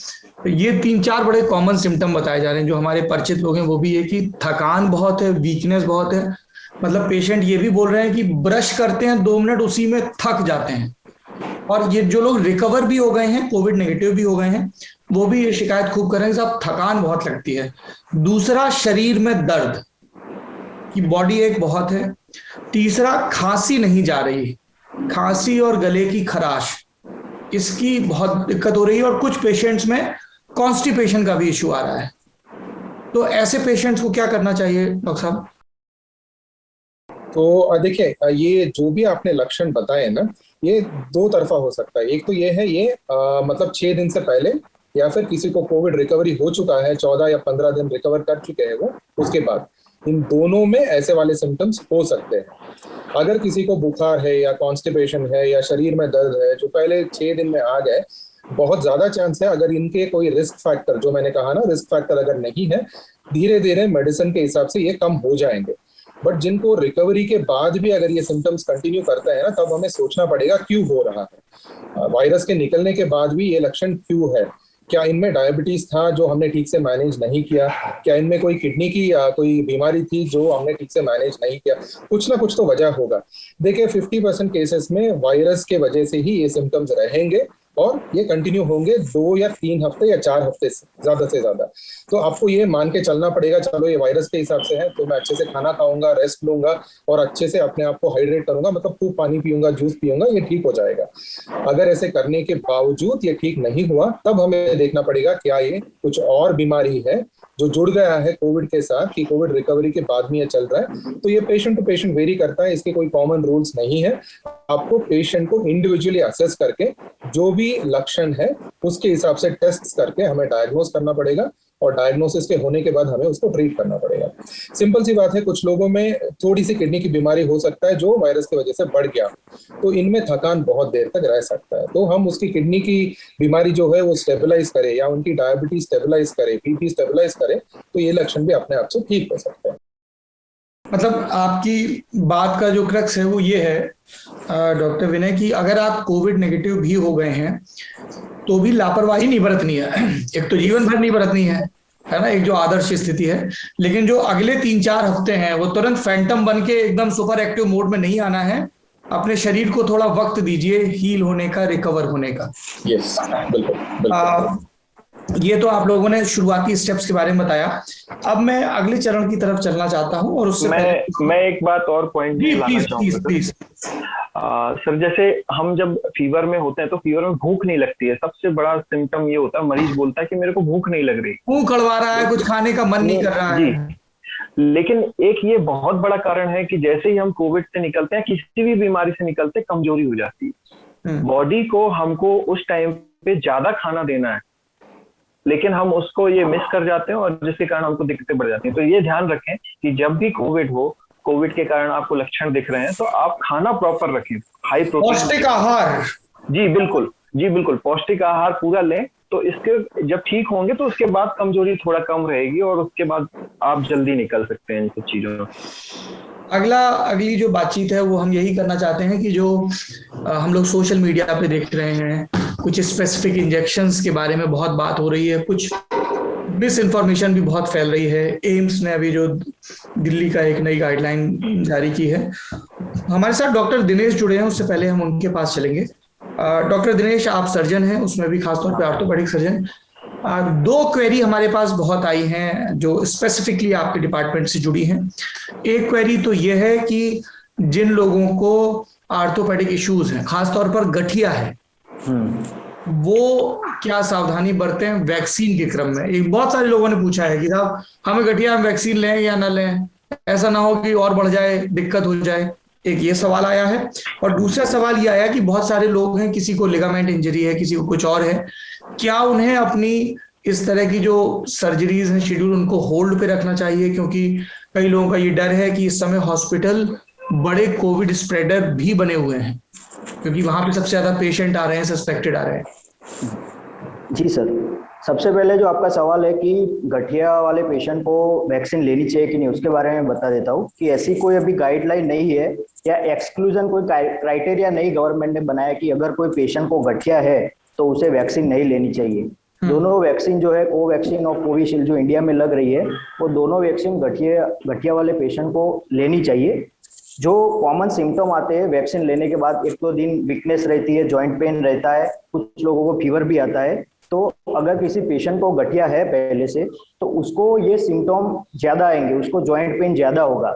ये 3-4 बड़े कॉमन सिम्टम बताए जा रहे हैं जो हमारे परिचित लोग हैं, वो भी है कि थकान बहुत है, वीकनेस बहुत है, मतलब पेशेंट ये भी बोल रहे हैं कि ब्रश करते हैं 2 मिनट उसी में थक जाते हैं, और ये जो लोग रिकवर भी हो गए हैं, कोविड नेगेटिव भी हो गए हैं, वो भी ये शिकायत खूब कर रहे हैं साहब थकान बहुत लगती है। दूसरा, शरीर में दर्द की बॉडी एक बहुत है। तीसरा, खांसी नहीं जा रही, खांसी और गले की खराश, इसकी बहुत दिक्कत हो रही है, और कुछ पेशेंट्स में कॉन्स्टिपेशन का भी इश्यू आ रहा है। तो ऐसे पेशेंट्स को क्या करना चाहिए डॉक्टर साहब? तो देखिए, ये जो भी आपने लक्षण बताए ना, ये 2 तरफा हो सकता है। एक तो ये है, ये मतलब 6 दिन से पहले, या फिर किसी को कोविड रिकवरी हो चुका है, 14 या 15 दिन रिकवर कर चुके हैं वो, उसके बाद इन दोनों में ऐसे वाले सिम्टम्स हो सकते हैं। अगर किसी को बुखार है या कॉन्स्टिपेशन है या शरीर में दर्द है जो पहले 6 दिन में आ गए, बहुत ज्यादा चांस है, अगर इनके कोई रिस्क फैक्टर, जो मैंने कहा ना, रिस्क फैक्टर अगर नहीं है, धीरे धीरे मेडिसिन के हिसाब से ये कम हो जाएंगे। बट जिनको रिकवरी के बाद भी अगर ये सिम्टम्स कंटिन्यू करते हैं ना, तब हमें सोचना पड़ेगा क्यों हो रहा है, वायरस के निकलने के बाद भी ये लक्षण क्यों है। क्या इनमें डायबिटीज था जो हमने ठीक से मैनेज नहीं किया? क्या इनमें कोई किडनी की कोई बीमारी थी जो हमने ठीक से मैनेज नहीं किया? कुछ ना कुछ तो वजह होगा। देखिए, 50% केसेस में वायरस के वजह से ही ये सिम्टम्स रहेंगे, और ये कंटिन्यू होंगे 2 या 3 हफ्ते या 4 हफ्ते से ज्यादा। तो आपको ये मान के चलना पड़ेगा, चलो ये वायरस के हिसाब से है तो मैं अच्छे से खाना खाऊंगा, रेस्ट लूंगा और अच्छे से अपने आप को हाइड्रेट करूंगा, मतलब खूब पानी पीऊंगा, जूस पीऊंगा, ये ठीक हो जाएगा। अगर ऐसे करने के बावजूद ये ठीक नहीं हुआ, तब हमें देखना पड़ेगा क्या ये कुछ और बीमारी है जो जुड़ गया है कोविड के साथ, कि कोविड रिकवरी के बाद में ये चल रहा है। तो ये पेशेंट टू पेशेंट वेरी करता है, इसके कोई कॉमन रूल्स नहीं है। आपको पेशेंट को इंडिविजुअली असेस करके जो भी लक्षण है उसके हिसाब से टेस्ट करके हमें डायग्नोस करना पड़ेगा, और डायग्नोसिस के होने के बाद हमें उसको ट्रीट करना पड़ेगा। सिंपल सी बात है, कुछ लोगों में थोड़ी सी किडनी की बीमारी हो सकता है जो वायरस की वजह से बढ़ गया, तो इनमें थकान बहुत देर तक रह सकता है। तो हम उसकी किडनी की बीमारी जो है वो स्टेबलाइज करें, या उनकी डायबिटीज स्टेबलाइज करें, बीपी स्टेबलाइज करें, तो ये लक्षण भी अपने आप से ठीक हो सकते हैं। मतलब आपकी बात का जो क्रक्स है वो ये है डॉक्टर विनय, कि अगर आप कोविड नेगेटिव भी हो गए हैं तो भी लापरवाही नहीं बरतनी है। एक तो जीवन भर नहीं बरतनी है ना, एक जो आदर्श स्थिति है, लेकिन जो अगले 3-4 हफ्ते हैं वो तुरंत फैंटम बन के एकदम सुपर एक्टिव मोड में नहीं आना है। अपने शरीर को थोड़ा वक्त दीजिए हील होने का, रिकवर होने का। यस, बिल्कुल। ये तो आप लोगों ने शुरुआती स्टेप्स के बारे में बताया। अब मैं अगले चरण की तरफ चलना चाहता हूं, और उससे मैं एक बात और पॉइंट लाना चाहूंगा प्लीज। सर, जैसे हम जब फीवर में होते हैं तो फीवर में भूख नहीं लगती है। सबसे बड़ा सिम्टम ये होता है, मरीज बोलता है कि मेरे को भूख नहीं लग रही, मुंह कड़वा रहा है, कुछ खाने का मन नहीं कर रहा है। जी, लेकिन एक ये बहुत बड़ा कारण है कि जैसे ही हम कोविड से निकलते हैं, किसी भी बीमारी से निकलते हैं, कमजोरी हो जाती है। बॉडी को हमको उस टाइम पे ज्यादा खाना देना है, लेकिन हम उसको ये मिस कर जाते हैं, और जिसके कारण हमको दिक्कतें बढ़ जाती हैं। तो ये ध्यान रखें कि जब भी कोविड हो, कोविड के कारण आपको लक्षण दिख रहे हैं, तो आप खाना प्रॉपर रखें, हाई प्रोटीन, पौष्टिक आहार। जी बिल्कुल पौष्टिक आहार पूरा लें। तो इसके जब ठीक होंगे तो उसके बाद कमजोरी थोड़ा कम रहेगी, और उसके बाद आप जल्दी निकल सकते हैं इन सब चीजों में। अगली जो बातचीत है वो हम यही करना चाहते हैं कि जो हम लोग सोशल मीडिया पे देख रहे हैं, कुछ स्पेसिफिक इंजेक्शंस के बारे में बहुत बात हो रही है, कुछ मिस इन्फॉर्मेशन भी बहुत फैल रही है। एम्स ने अभी जो दिल्ली का एक नई गाइडलाइन जारी की है। हमारे साथ डॉक्टर दिनेश जुड़े हैं, उससे पहले हम उनके पास चलेंगे। डॉक्टर दिनेश, आप सर्जन हैं, उसमें भी खासतौर पे ऑर्थोपेडिक सर्जन। 2 क्वेरी हमारे पास बहुत आई हैं जो स्पेसिफिकली आपके डिपार्टमेंट से जुड़ी हैं। एक क्वेरी तो ये है कि जिन लोगों को ऑर्थोपेडिक इश्यूज हैं, खासतौर पर गठिया है, वो क्या सावधानी बरतें वैक्सीन के क्रम में। एक बहुत सारे लोगों ने पूछा है कि साहब हमें गठिया में वैक्सीन लें या ना लें, ऐसा ना हो कि और बढ़ जाए, दिक्कत हो जाए। एक ये सवाल आया है, और दूसरा सवाल ये आया कि बहुत सारे लोग हैं, किसी को लिगामेंट इंजरी है, किसी को कुछ और है, क्या उन्हें अपनी इस तरह की जो सर्जरीज हैं शेड्यूल उनको होल्ड पे रखना चाहिए? क्योंकि कई लोगों का ये डर है कि इस समय हॉस्पिटल बड़े कोविड स्प्रेडर भी बने हुए हैं। क्योंकि वहां पे सबसे ज्यादा पेशेंट आ रहे हैं, सस्पेक्टेड आ रहे हैं। जी सर, सबसे पहले जो आपका सवाल है कि गठिया वाले पेशेंट को वैक्सीन लेनी चाहिए कि नहीं, उसके बारे में बता देता हूँ कि ऐसी कोई अभी गाइडलाइन नहीं है या एक्सक्लूजन कोई क्राइटेरिया नहीं गवर्नमेंट ने बनाया कि अगर कोई पेशेंट को गठिया है तो उसे वैक्सीन नहीं लेनी चाहिए। दोनों वैक्सीन जो है, कोवैक्सीन और कोविशील्ड जो इंडिया में लग रही है, वो दोनों वैक्सीन गठिया वाले पेशेंट को लेनी चाहिए। जो कॉमन सिम्टम आते हैं वैक्सीन लेने के बाद, 1-2 दिन वीकनेस रहती है, जॉइंट पेन रहता है, कुछ लोगों को फीवर भी आता है। तो अगर किसी पेशेंट को गठिया है पहले से तो उसको ये सिम्टम ज्यादा आएंगे, उसको जॉइंट पेन ज्यादा होगा।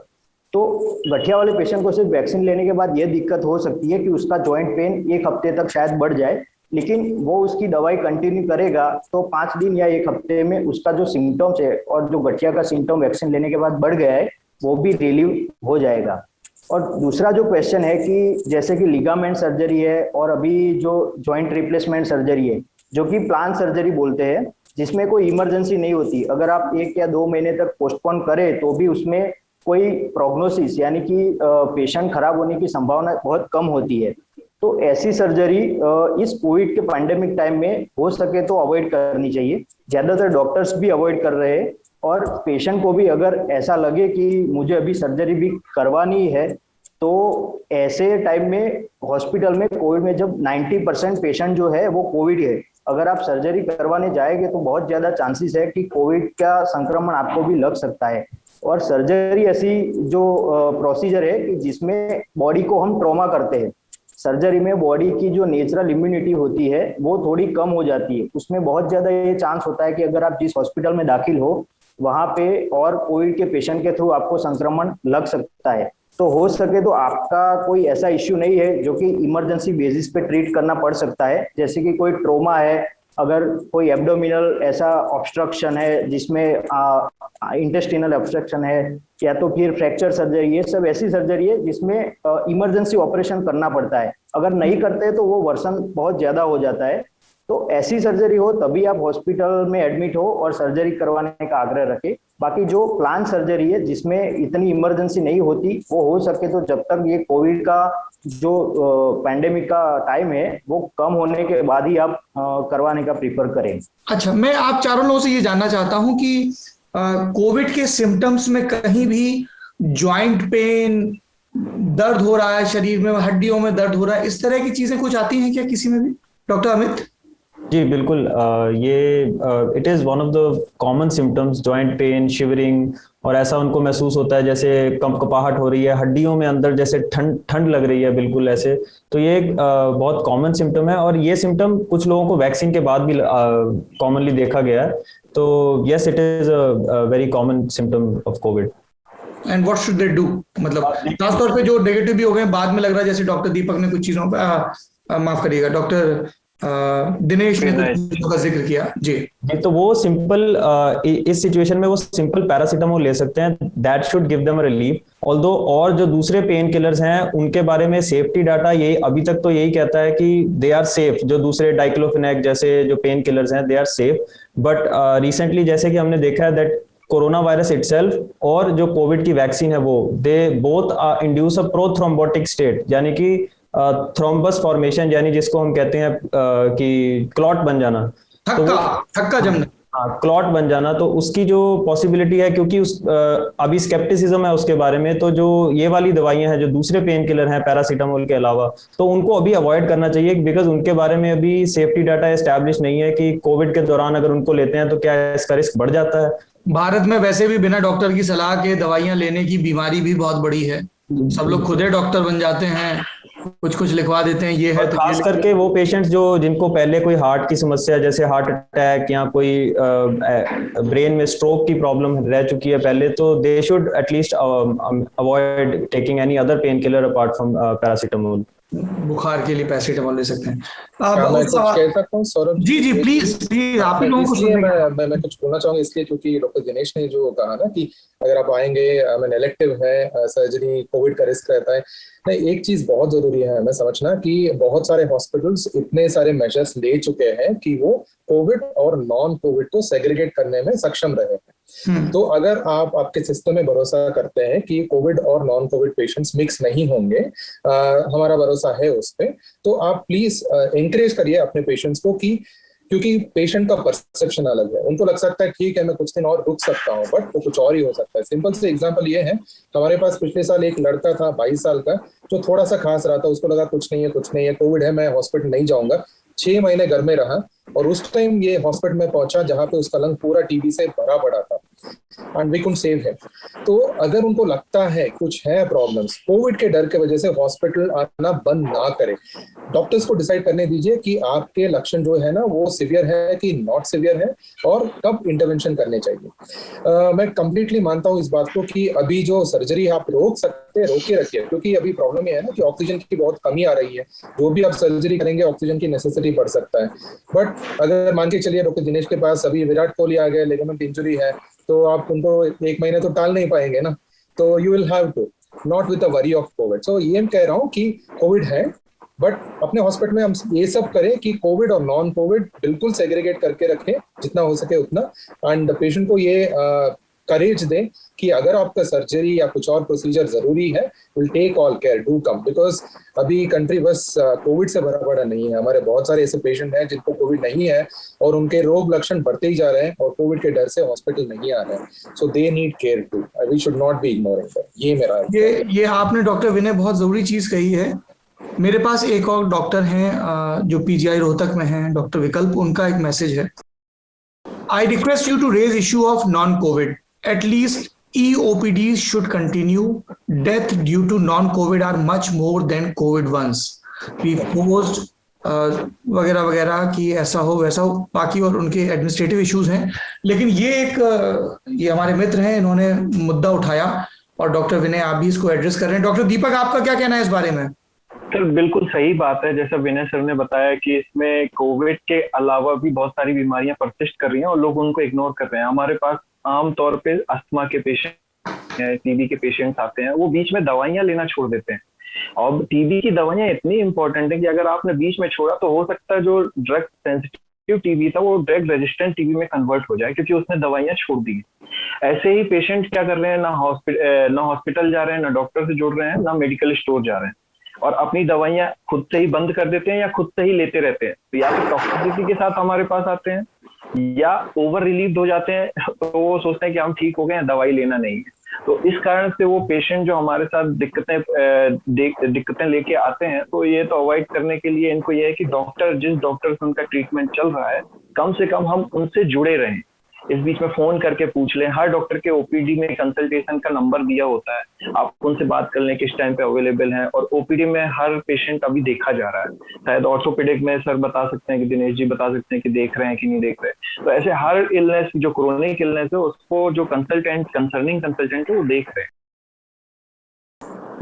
तो गठिया वाले पेशेंट को सिर्फ वैक्सीन लेने के बाद ये दिक्कत हो सकती है कि उसका जॉइंट पेन 1 हफ्ते तक शायद बढ़ जाए, लेकिन वो उसकी दवाई कंटिन्यू करेगा तो 5 दिन या 1 हफ्ते में उसका जो सिम्टम्स है और जो गठिया का सिम्टम वैक्सीन लेने के बाद बढ़ गया है वो भी रिलीव हो जाएगा। और दूसरा जो क्वेश्चन है कि जैसे कि लिगामेंट सर्जरी है और अभी जो जॉइंट रिप्लेसमेंट सर्जरी है, जो कि प्लान सर्जरी बोलते हैं, जिसमें कोई इमरजेंसी नहीं होती, अगर आप 1 या 2 महीने तक पोस्टपोन करें तो भी उसमें कोई प्रोग्नोसिस यानी कि पेशेंट खराब होने की संभावना बहुत कम होती है। तो ऐसी सर्जरी इस कोविड के पैंडेमिक टाइम में हो सके तो अवॉइड करनी चाहिए। ज्यादातर डॉक्टर्स भी अवॉइड कर रहे हैं और पेशेंट को भी अगर ऐसा लगे कि मुझे अभी सर्जरी भी करवानी है तो ऐसे टाइम में हॉस्पिटल में कोविड में जब 90% पेशेंट जो है वो कोविड है, अगर आप सर्जरी करवाने जाएंगे तो बहुत ज्यादा चांसेस है कि कोविड का संक्रमण आपको भी लग सकता है। और सर्जरी ऐसी जो प्रोसीजर है कि जिसमें बॉडी को हम ट्रॉमा करते हैं। सर्जरी में बॉडी की जो नेचुरल इम्यूनिटी होती है वो थोड़ी कम हो जाती है। उसमें बहुत ज्यादा ये चांस होता है कि अगर आप जिस हॉस्पिटल में दाखिल हो वहां पे और कोविड के पेशेंट के थ्रू आपको संक्रमण लग सकता है। तो हो सके तो आपका कोई ऐसा इश्यू नहीं है जो कि इमरजेंसी बेसिस पे ट्रीट करना पड़ सकता है, जैसे कि कोई ट्रोमा है, अगर कोई एब्डोमिनल ऐसा ऑब्स्ट्रक्शन है जिसमें इंटेस्टिनल ऑब्स्ट्रक्शन है, या तो फिर फ्रैक्चर सर्जरी, ये सब ऐसी सर्जरी है जिसमें इमरजेंसी ऑपरेशन करना पड़ता है। अगर नहीं करते तो वो वर्सन बहुत ज्यादा हो जाता है। तो ऐसी सर्जरी हो तभी आप हॉस्पिटल में एडमिट हो और सर्जरी करवाने का आग्रह रखें। बाकी जो प्लान सर्जरी है जिसमें इतनी इमरजेंसी नहीं होती, वो हो सके तो जब तक ये कोविड का जो पैंडेमिक का टाइम है वो कम होने के बाद ही आप करवाने का प्रीफर करें। अच्छा, मैं आप चारों लोगों से ये जानना चाहता हूं कि कोविड के सिम्टम्स में कहीं भी जॉइंट पेन, दर्द हो रहा है शरीर में, हड्डियों में दर्द हो रहा है, इस तरह की चीजें कुछ आती हैं क्या किसी में भी? डॉक्टर अमित? जी बिल्कुल, ये it is one of the common symptoms, joint pain, shivering, और ऐसा उनको महसूस होता है जैसे कंपकपाहट हो रही है, हड्डियों में अंदर जैसे ठंड लग रही है, बिल्कुल ऐसे। तो ये एक बहुत कॉमन सिम्टम है और ये सिम्टम कुछ लोगों को वैक्सीन के बाद भी कॉमनली देखा गया है। तो yes, it is a very common symptom of Covid. And what should they do? मतलब खासतौर पे जो नेगेटिव भी हो गए बाद में लग रहा है, जैसे डॉक्टर दीपक ने कुछ चीजों पर माफ करिएगा, डॉक्टर दिनेश ने कुछ चीजों का जिक्र किया जी। तो वो सिंपल इस सिचुएशन में वो सिंपल पैरासीटामोल ले सकते हैं, that should give them relief. Although और जो दूसरे पेन किलर्स हैं उनके बारे में सेफ्टी डाटा यही अभी तक तो यही कहता है कि दे आर सेफ। जो दूसरे डाइक्लोफेनेक जैसे जो पेन किलर्स हैं they are safe, but recently जैसे कि हमने देखा है दैट कोरोना वायरस इटसेल्फ और जो कोविड की वैक्सीन है वो they both induce a prothrombotic state, यानी कि थ्रोम्बस फॉर्मेशन, यानी जिसको हम कहते हैं कि क्लॉट बन जाना, थक्का जमना, क्लॉट बन जाना। तो उसकी जो पॉसिबिलिटी है, क्योंकि अभी स्केप्टिसिज्म है उसके बारे में, तो जो ये वाली दवाइयां हैं जो दूसरे पेन किलर हैं पैरासीटामोल के अलावा, तो उनको अभी अवॉइड करना चाहिए, बिकॉज उनके बारे में अभी सेफ्टी डाटा एस्टैब्लिश नहीं है कि कोविड के दौरान अगर उनको लेते हैं तो क्या इसका रिस्क बढ़ जाता है। भारत में वैसे भी बिना डॉक्टर की सलाह के दवाइयां लेने की बीमारी भी बहुत बड़ी है, सब लोग खुद ही डॉक्टर बन जाते हैं, कुछ लिखवा देते हैं, ये है तो खास करके वो पेशेंट्स जो जिनको पहले कोई हार्ट की समस्या जैसे हार्ट अटैक या कोई ब्रेन में स्ट्रोक की प्रॉब्लम रह चुकी है पहले, तो they should at least avoid taking any other pain killer apart from paracetamol. बुखार के लिए पैरासीटामोल ले सकते हैं। मैं कुछ कह सकता हूँ सौरभ? जी प्लीज आप ही लोगों को मैं कुछ बोलना चाहूंगा, इसलिए क्योंकि डॉक्टर दिनेश ने जो कहा ना कि अगर आप आएंगे इलेक्टिव है सर्जरी, कोविड का रिस्क रहता है, नहीं, एक चीज बहुत जरूरी है हमें समझना कि बहुत सारे हॉस्पिटल्स इतने सारे मेजर्स ले चुके हैं कि वो कोविड और नॉन कोविड को सेग्रीगेट करने में सक्षम रहे हैं। तो अगर आप आपके सिस्टम में भरोसा करते हैं कि कोविड और नॉन कोविड पेशेंट्स मिक्स नहीं होंगे, हमारा भरोसा है उस पे, तो आप प्लीज एंकरेज करिए अपने पेशेंट्स को कि, क्योंकि पेशेंट का परसेप्शन अलग है, उनको लग सकता है ठीक है मैं कुछ दिन और रुक सकता हूँ, बट वो कुछ और ही हो सकता है। सिंपल से एग्जांपल ये है, हमारे पास पिछले साल एक लड़का था 22 साल का, जो थोड़ा सा खांस रहा था, उसको लगा कुछ नहीं है कोविड है, मैं हॉस्पिटल नहीं जाऊंगा, 6 महीने घर में रहा और उस टाइम ये हॉस्पिटल में पहुंचा जहां पे उसका लंग पूरा टीबी से भरा पड़ा था and we could save him. तो अगर उनको लगता है कुछ है प्रॉब्लम्स, कोविड के डर के वजह से हॉस्पिटल आना बंद ना करें, डॉक्टर्स को डिसाइड करने दीजिए कि आपके लक्षण जो है ना वो सिवियर है कि नॉट सिवियर है और कब इंटरवेंशन करने चाहिए। मैं कंप्लीटली मानता हूँ इस बात को कि अभी जो सर्जरी आप रोक सकते हैं रोके रखिए, क्योंकि अभी प्रॉब्लम ये है ना कि ऑक्सीजन की बहुत कमी आ रही है, जो भी आप सर्जरी करेंगे ऑक्सीजन की नेसेसिटी बढ़ सकता है। बट अगर मान के चलिए डॉक्टर दिनेश के पास अभी विराट कोहली आ गए, लिगामेंट इंजरी है, तो आप उनको 1 महीने तो टाल नहीं पाएंगे ना, तो you will have to not with the worry of Covid. So ये कह रहा हूँ कि कोविड है, बट अपने हॉस्पिटल में हम ये सब करें कि कोविड और नॉन कोविड बिल्कुल सेग्रीगेट करके रखें जितना हो सके उतना, एंड पेशेंट को ये करेज दें कि अगर आपका सर्जरी या कुछ और प्रोसीजर जरूरी है, will take all care, do come, because अभी कंट्री बस कोविड से भरा पड़ा नहीं है। हमारे बहुत सारे ऐसे पेशेंट हैं जिनको कोविड नहीं है और उनके रोग लक्षण बढ़ते ही जा रहे हैं और कोविड के डर से हॉस्पिटल नहीं आ रहे हैं, so they need care to, we should not be ignoring that. ये मेरा ये आपने डॉक्टर विनय बहुत जरूरी चीज कही है। मेरे पास एक और डॉक्टर हैं जो पीजीआई रोहतक में हैं, डॉक्टर विकल्प, उनका एक मैसेज है। I request you to raise issue of non COVID, at least EOPDs should continue. Death due to non-COVID are much more than COVID ones. We've posed वगैरह वगैरह कि ऐसा हो वैसा हो, बाकी और उनके एडमिनिस्ट्रेटिव इश्यूज हैं, लेकिन ये हमारे मित्र हैं, इन्होंने मुद्दा उठाया और डॉक्टर विनय आप भी इसको एड्रेस कर रहे हैं। डॉक्टर दीपक, आपका क्या कहना है इस बारे में? सर बिल्कुल सही बात है, जैसा विनय सर ने बताया कि इसमें कोविड के अलावा भी बहुत सारी बीमारियां परसिस्ट कर रही हैं और लोग उनको इग्नोर कर रहे हैं। हमारे पास आमतौर पे अस्थमा के पेशेंट, टीबी के पेशेंट्स आते हैं, वो बीच में दवाइयां लेना छोड़ देते हैं। और टीबी की दवाइयां इतनी इंपॉर्टेंट है कि अगर आपने बीच में छोड़ा तो हो सकता है जो ड्रग सेंसिटिव टीबी था वो ड्रग रेजिस्टेंट टीबी में कन्वर्ट हो जाए, क्योंकि उसने दवाइयां छोड़ दी। ऐसे ही पेशेंट क्या कर रहे हैं, ना हॉस्पिटल जा रहे हैं, ना डॉक्टर से जुड़ रहे हैं, ना मेडिकल स्टोर जा रहे हैं, और अपनी दवाइयां खुद से ही बंद कर देते हैं या खुद से ही लेते रहते हैं। तो या तो टॉक्सिसिटी के साथ हमारे पास आते हैं या ओवर रिलीव्ड हो जाते हैं, तो वो सोचते हैं कि हम ठीक हो गए हैं, दवाई लेना नहीं है। तो इस कारण से वो पेशेंट जो हमारे साथ दिक्कतें लेके आते हैं, तो ये तो अवॉइड करने के लिए इनको ये है कि जिस डॉक्टर से उनका ट्रीटमेंट चल रहा है, कम से कम हम उनसे जुड़े रहें। इस बीच में फोन करके पूछ लें, हर डॉक्टर के ओपीडी में कंसल्टेशन का नंबर दिया होता है, आप उनसे बात कर लें किस टाइम पे अवेलेबल हैं। और ओपीडी में हर पेशेंट अभी देखा जा रहा है, शायद ऑर्थोपेडिक में सर बता सकते हैं कि दिनेश जी बता सकते हैं कि देख रहे हैं कि नहीं देख रहे। तो ऐसे हर इलनेस जो क्रोनिक इलनेस है उसको जो कंसर्निंग कंसल्टेंट है वो देख रहे हैं।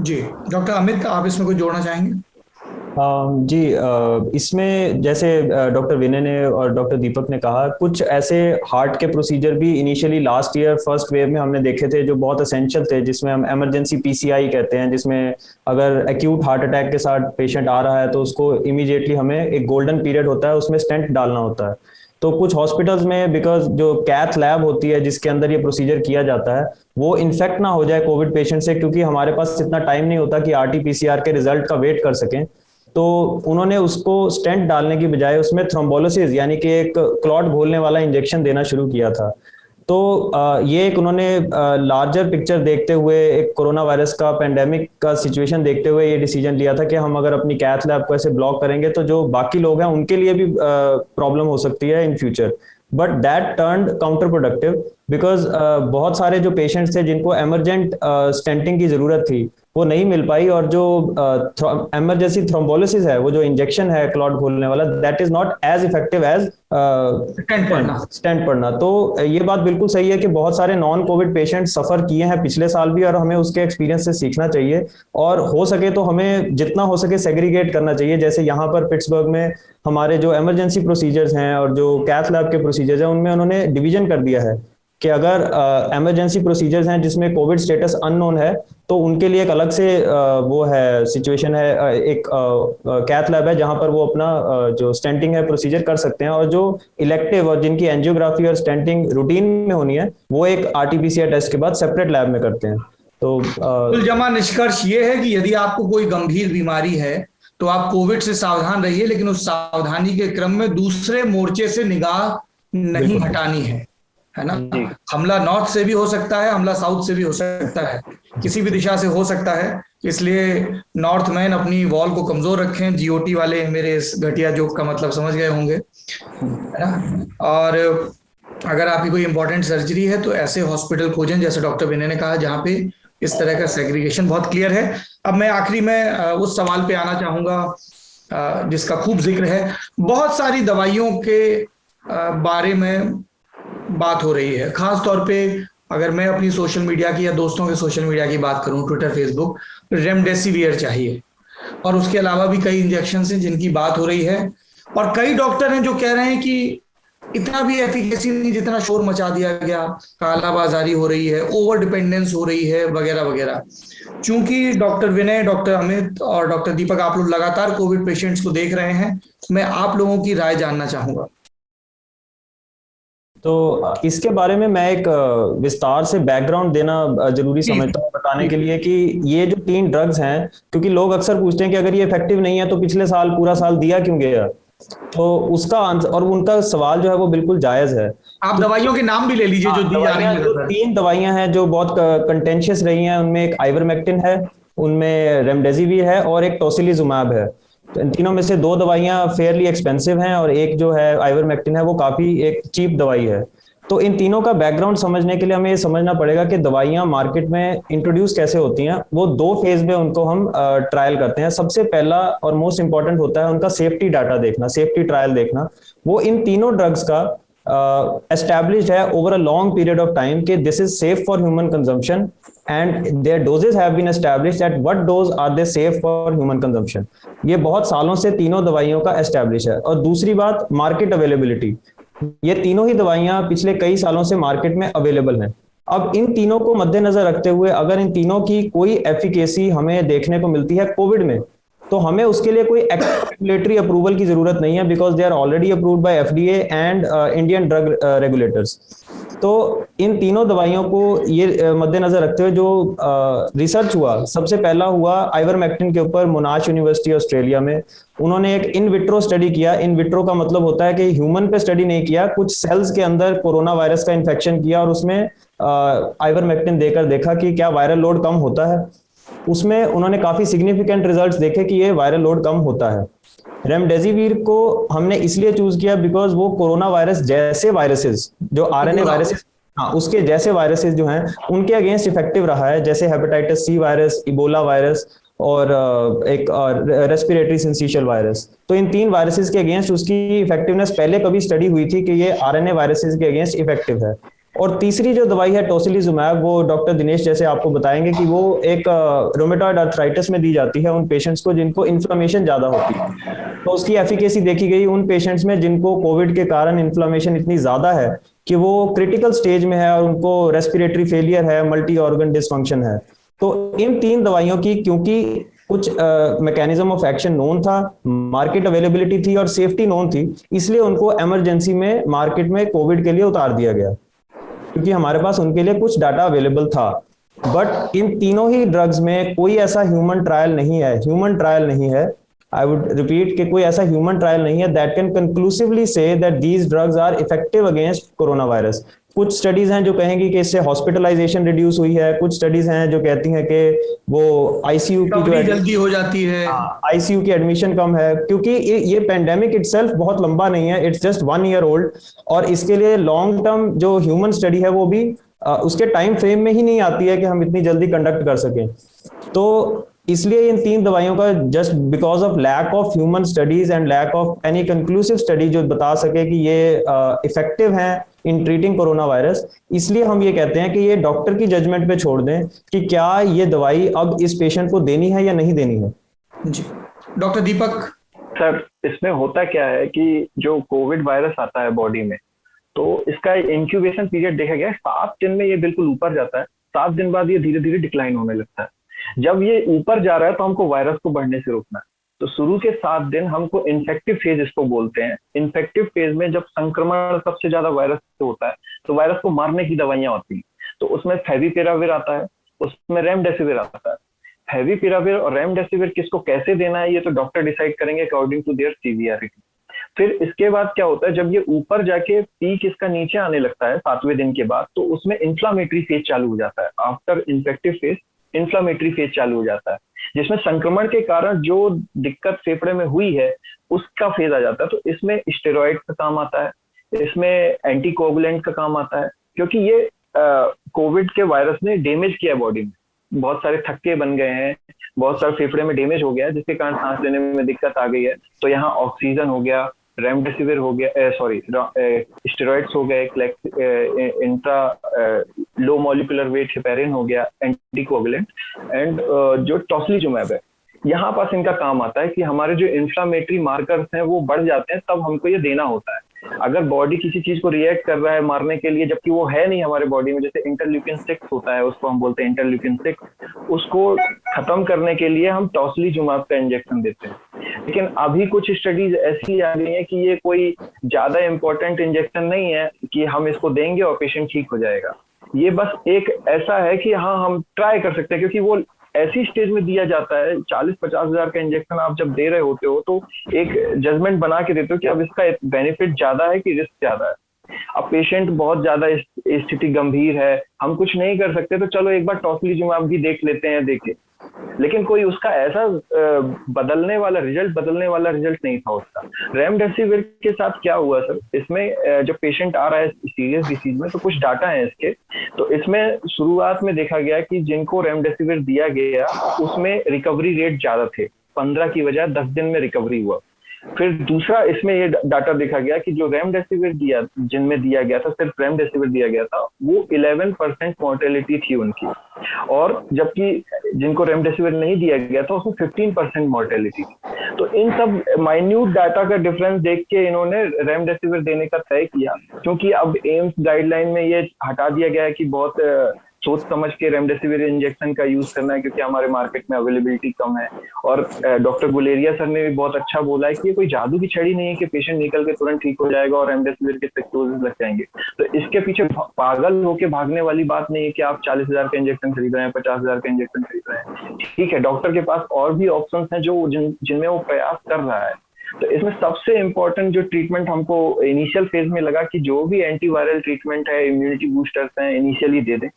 जी डॉक्टर अमित, आप इसमें कुछ जोड़ना चाहेंगे? जी, इसमें जैसे डॉक्टर विनय ने और डॉक्टर दीपक ने कहा, कुछ ऐसे हार्ट के प्रोसीजर भी initially last year first wave में हमने देखे थे जो बहुत एसेंशियल थे, जिसमें हम इमरजेंसी पीसीआई कहते हैं, जिसमें अगर एक्यूट हार्ट अटैक के साथ पेशेंट आ रहा है तो उसको इमीडिएटली हमें एक गोल्डन पीरियड होता है, उसमें स्टेंट डालना होता है। तो कुछ हॉस्पिटल्स में बिकॉज जो कैथ लैब होती है जिसके अंदर ये प्रोसीजर किया जाता है, वो इन्फेक्ट ना हो जाए कोविड पेशेंट से, क्योंकि हमारे पास इतना टाइम नहीं होता कि आरटी-पीसीआर के रिजल्ट का वेट कर सकें, तो उन्होंने उसको स्टेंट डालने की बजाय उसमें थ्रोम्बोलिसिस यानी कि एक क्लॉट घोलने वाला इंजेक्शन देना शुरू किया था। तो ये एक उन्होंने लार्जर पिक्चर देखते हुए, एक कोरोना वायरस का पेंडेमिक का सिचुएशन देखते हुए ये डिसीजन लिया था कि हम अगर अपनी कैथ लैब को ऐसे ब्लॉक करेंगे तो जो बाकी लोग हैं उनके लिए भी प्रॉब्लम हो सकती है in future. But that turned counter productive because बहुत सारे जो पेशेंट्स थे जिनको एमरजेंट स्टेंटिंग की जरूरत थी वो नहीं मिल पाई, और जो एमरजेंसी थ्रोम्बोलिसिस है, वो जो इंजेक्शन है क्लॉट घोलने वाला, that is not as effective as stent पड़ना। तो ये बात बिल्कुल सही है कि बहुत सारे नॉन कोविड पेशेंट सफर किए हैं पिछले साल भी, और हमें उसके एक्सपीरियंस से सीखना चाहिए, और हो सके तो हमें जितना हो सके सेग्रीगेट करना चाहिए। जैसे यहाँ पर पिट्सबर्ग में हमारे जो इमरजेंसी प्रोसीजर्स हैं और जो कैथ लैब के प्रोसीजर्स हैं, उनमें उन्होंने डिवीजन कर दिया है कि अगर इमरजेंसी प्रोसीजर्स हैं जिसमें कोविड स्टेटस अननोन है तो उनके लिए एक अलग से वो है सिचुएशन है, एक कैथ लैब है जहां पर वो अपना जो स्टेंटिंग है प्रोसीजर कर सकते हैं, और जो इलेक्टिव और जिनकी एंजियोग्राफी और स्टेंटिंग रूटीन में होनी है वो एक आरटीपीसीआर टेस्ट के बाद सेपरेट लैब में करते हैं। तो कुल जमा निष्कर्ष ये है कि यदि आपको कोई गंभीर बीमारी है तो आप कोविड से सावधान रहिए, लेकिन उस सावधानी के क्रम में दूसरे मोर्चे से निगाह नहीं हटानी है ना। हमला नॉर्थ से भी हो सकता है, हमला साउथ से भी हो सकता है, किसी भी दिशा से हो सकता है। इसलिए नॉर्थ मैन अपनी वॉल को कमजोर रखें। जीओटी वाले मेरे इस घटिया जोक का मतलब समझ गए होंगे, है ना। और अगर आपकी कोई इंपॉर्टेंट सर्जरी है तो ऐसे हॉस्पिटल खोजें, जैसे डॉक्टर विनय ने कहा, जहां पे इस तरह का सेग्रीगेशन बहुत क्लियर है। अब मैं आखिरी में उस सवाल पे आना चाहूंगा जिसका खूब जिक्र है। बहुत सारी दवाइयों के बारे में बात हो रही है, खास तौर पे अगर मैं अपनी सोशल मीडिया की या दोस्तों के सोशल मीडिया की बात करूं, ट्विटर, फेसबुक, रेमडेसिवियर चाहिए, और उसके अलावा भी कई इंजेक्शन हैं जिनकी बात हो रही है। और कई डॉक्टर हैं जो कह रहे हैं कि इतना भी एफिकेसी नहीं जितना शोर मचा दिया गया, कालाबाजारी हो रही है, ओवर डिपेंडेंस हो रही है, वगैरह वगैरह। चूंकि डॉक्टर विनय, डॉक्टर अमित और डॉक्टर दीपक, आप लोग लगातार कोविड पेशेंट्स को देख रहे हैं, मैं आप लोगों की राय जानना चाहूंगा। तो इसके बारे में मैं एक विस्तार से बैकग्राउंड देना जरूरी समझता हूँ बताने के लिए कि ये जो 3 ड्रग्स हैं, क्योंकि लोग अक्सर पूछते हैं कि अगर ये इफेक्टिव नहीं है तो पिछले साल पूरा साल दिया क्यों गया, तो उसका आंसर और उनका सवाल जो है वो बिल्कुल जायज है। आप दवाइयों के नाम भी ले लीजिए जो दी जा रही हैं। जो 3 दवाइयां हैं जो बहुत कंटेंशियस रही हैं, उनमें एक आइवरमेक्टिन है, उनमें रेमडेसिविर है और एक टोसिलिजुमैब है। तो इन तीनों में से 2 दवाइयां फेयरली एक्सपेंसिव हैं और एक जो है आइवरमेक्टिन है वो काफी एक चीप दवाई है। तो इन तीनों का बैकग्राउंड समझने के लिए हमें ये समझना पड़ेगा कि दवाइयां मार्केट में इंट्रोड्यूस कैसे होती हैं। वो 2 फेज में उनको हम ट्रायल करते हैं। सबसे पहला और मोस्ट इंपॉर्टेंट होता है उनका सेफ्टी डाटा देखना, सेफ्टी ट्रायल देखना। वो इन तीनों ड्रग्स का established है over a long period of time कि this is safe for human consumption and their doses have been established at what dose are they safe for human consumption। ये बहुत सालों से तीनों दवाइयों का एस्टैब्लिश है। और दूसरी बात, मार्केट अवेलेबिलिटी। ये तीनों ही दवाइयां पिछले कई सालों से मार्केट में अवेलेबल हैं। अब इन तीनों को मद्देनजर रखते हुए अगर इन तीनों की कोई एफिकेसी हमें देखने को मिलती है कोविड में, तो हमें उसके लिए कोई रेगुलेटरी अप्रूवल की जरूरत नहीं है, because they are already approved by FDA and Indian drug regulators. तो इन तीनों दवाइयों को ये मद्देनजर रखते हुए जो रिसर्च हुआ, सबसे पहला हुआ आइवरमेक्टिन के ऊपर मोनाश यूनिवर्सिटी ऑस्ट्रेलिया में। उन्होंने एक इन विट्रो स्टडी किया। इन विट्रो का मतलब होता है कि ह्यूमन पे स्टडी नहीं किया, कुछ सेल्स के अंदर कोरोना वायरस का इन्फेक्शन किया और उसमें आइवरमेक्टिन देकर देखा कि क्या वायरल लोड कम होता है। उसमें उन्होंने काफी सिग्निफिकेंट रिजल्ट्स देखे कि ये वायरल लोड कम होता है। रेमडेसिविर को हमने इसलिए चूज किया बिकॉज वो कोरोना वायरस जैसे वायरसेस, जो आरएनए वायरसेस, हाँ, उसके जैसे वायरसेस जो हैं उनके अगेंस्ट इफेक्टिव रहा है, जैसे hepatitis C virus, Ebola virus और एक रेस्पिरेटरी सिंसिशियल वायरस। तो इन 3 वायरसेस के अगेंस्ट उसकी इफेक्टिवनेस पहले कभी स्टडी हुई थी कि ये आरएनए वायरसेस के अगेंस्ट इफेक्टिव है। और तीसरी जो दवाई है टोसिलिजुमैब, वो डॉक्टर दिनेश जैसे आपको बताएंगे कि वो एक रोमेटॉइड आर्थराइटिस में दी जाती है उन पेशेंट्स को जिनको इन्फ्लेमेशन ज्यादा होती है। तो उसकी एफिकेसी देखी गई उन पेशेंट्स में जिनको कोविड के कारण इन्फ्लेमेशन इतनी ज्यादा है कि वो क्रिटिकल स्टेज में है और उनको रेस्पिरेटरी फेलियर है, मल्टी ऑर्गन डिसफंक्शन है। तो इन 3 दवाइयों की क्योंकि कुछ मैकेनिज्म ऑफ एक्शन नोन था, मार्केट अवेलेबिलिटी थी और सेफ्टी नोन थी, इसलिए उनको इमरजेंसी में मार्केट में कोविड के लिए उतार दिया गया, क्योंकि हमारे पास उनके लिए कुछ डाटा अवेलेबल था। बट इन तीनों ही ड्रग्स में कोई ऐसा ह्यूमन ट्रायल नहीं है, ह्यूमन ट्रायल नहीं है, आई वुड रिपीट कि कोई ऐसा ह्यूमन ट्रायल नहीं है that can conclusively say that these drugs are effective against corona virus. कुछ स्टडीज हैं जो कहेंगी कि इससे हॉस्पिटलाइजेशन रिड्यूस हुई है, कुछ स्टडीज हैं जो कहती हैं कि वो आईसीयू की जो जल्दी हो जाती है, आईसीयू की एडमिशन कम है, क्योंकि ये पेंडेमिक इटसेल्फ बहुत लंबा नहीं है, इट्स जस्ट 1 year old, और इसके लिए लॉन्ग टर्म जो ह्यूमन स्टडी है वो भी उसके टाइम फ्रेम में ही नहीं आती है कि हम इतनी जल्दी कंडक्ट कर सकें। तो इसलिए इन 3 दवाइयों का just because of lack of human studies and lack of any conclusive study जो बता सके कि ये इफेक्टिव हैं इन ट्रीटिंग कोरोना वायरस, इसलिए हम ये कहते हैं कि ये डॉक्टर की जजमेंट पे छोड़ दें कि क्या ये दवाई अब इस पेशेंट को देनी है या नहीं देनी है। जी डॉक्टर दीपक। सर, इसमें होता क्या है कि जो कोविड वायरस आता है बॉडी में, तो इसका इंक्यूबेशन पीरियड देखा गया 7 दिन में ये बिल्कुल ऊपर जाता है, 7 दिन बाद ये धीरे धीरे डिक्लाइन होने लगता है। जब ये ऊपर जा रहा है तो हमको वायरस को बढ़ने से रोकना है। तो शुरू के 7 दिन हमको इन्फेक्टिव फेज इसको बोलते हैं। इन्फेक्टिव फेज में जब संक्रमण सबसे ज्यादा वायरस से होता है तो वायरस को मारने की दवाइयां होती हैं, तो उसमें फेविपिराविर आता है, उसमें रेमडेसिविर आता है। फेविपिराविर और रेमडेसिविर किसको कैसे देना है ये तो डॉक्टर डिसाइड करेंगे अकॉर्डिंग टू देयर सीवियरिटी। फिर इसके बाद क्या होता है, जब ये ऊपर जाके पीक इसका नीचे आने लगता है 7वें दिन के बाद, तो उसमें इन्फ्लामेटरी फेज चालू हो जाता है। After infective phase inflammatory phase चालू हो जाता है, जिसमें संक्रमण के कारण जो दिक्कत फेफड़े में हुई है उसका फेज आ जाता है। तो इसमें स्टेरॉइड का काम आता है, इसमें एंटीकोगुलेंट का काम आता है, क्योंकि ये कोविड के वायरस ने डैमेज किया बॉडी में, बहुत सारे थक्के बन गए हैं, बहुत सारे फेफड़े में डैमेज हो गया है, जिसके कारण सांस लेने में दिक्कत आ गई है। तो यहाँ ऑक्सीजन हो गया, रेमडेसिविर हो गया, स्टेरॉइड्स हो गए, intra low molecular weight heparin हो गया, एंटीकोगुलेंट एंड जो टोसिलिजुमैब है, यहाँ पास इनका काम आता है कि हमारे जो इन्फ्लामेटरी मार्कर्स हैं वो बढ़ जाते हैं, तब हमको ये देना होता है। अगर बॉडी किसी चीज को रिएक्ट कर रहा है मारने के लिए जबकि वो है नहीं हमारे बॉडी में, जैसे इंटरल्यूकिन 6 होता है, उसको हम बोलते हैं इंटरल्यूकिन 6, उसको खत्म करने के लिए हम टोसिलिजुमैब का इंजेक्शन देते हैं। लेकिन अभी कुछ स्टडीज ऐसी आ गई है कि ये कोई ज्यादा इंपॉर्टेंट इंजेक्शन नहीं है कि हम इसको देंगे और पेशेंट ठीक हो जाएगा। ये बस एक ऐसा है कि हाँ हम ट्राई कर सकते हैं, क्योंकि वो ऐसी स्टेज में दिया जाता है। 40-50 हजार का इंजेक्शन आप जब दे रहे होते हो तो एक जजमेंट बना के देते हो कि अब इसका बेनिफिट ज्यादा है कि रिस्क ज्यादा है। अब पेशेंट बहुत ज्यादा स्थिति गंभीर है, हम कुछ नहीं कर सकते, तो चलो एक बार टोसिलिजुमैब भी देख लेते हैं देखे, लेकिन कोई उसका ऐसा बदलने वाला रिजल्ट नहीं था उसका। रेमडेसिविर के साथ क्या हुआ सर, इसमें जब पेशेंट आ रहा है सीरियस डिसीज में तो कुछ डाटा है इसके। तो इसमें शुरुआत में देखा गया कि जिनको रेमडेसिविर दिया गया उसमें रिकवरी रेट ज्यादा थे, 15 की बजाय 10 दिन में रिकवरी हुआ। फिर दूसरा इसमें ये डाटा देखा गया कि जो रेमडेसिविर जिनमें दिया गया था, सिर्फ रेमडेसिविर दिया गया था, वो 11% मोर्टेलिटी थी उनकी, और जबकि जिनको रेमडेसिविर नहीं दिया गया था उसमें 15% मोर्टेलिटी थी। तो इन सब माइन्यूट डाटा का डिफरेंस देख के इन्होंने रेमडेसिविर देने का तय किया, क्योंकि अब एम्स गाइडलाइन में ये हटा दिया गया है कि बहुत सोच समझ के रेमडेसिविर इंजेक्शन का यूज करना है, क्योंकि हमारे मार्केट में अवेलेबिलिटी कम है। और डॉक्टर गुलेरिया सर ने भी बहुत अच्छा बोला है कि ये कोई जादू की छड़ी नहीं है कि पेशेंट निकल के तुरंत ठीक हो जाएगा और रेमडेसिविर के डोजेस लग जाएंगे। तो इसके पीछे पागल होके भागने वाली बात नहीं है कि आप 40 हजार का इंजेक्शन खरीद रहे हैं, 50 हजार का इंजेक्शन खरीद रहे हैं। ठीक है, डॉक्टर के पास और भी ऑप्शन हैं जो जिनमें वो प्रयास कर रहा है। तो इसमें सबसे इम्पोर्टेंट जो ट्रीटमेंट हमको इनिशियल फेज में लगा कि जो भी एंटीवायरल ट्रीटमेंट है, इम्यूनिटी बूस्टर्स हैं, इनिशियली दे दें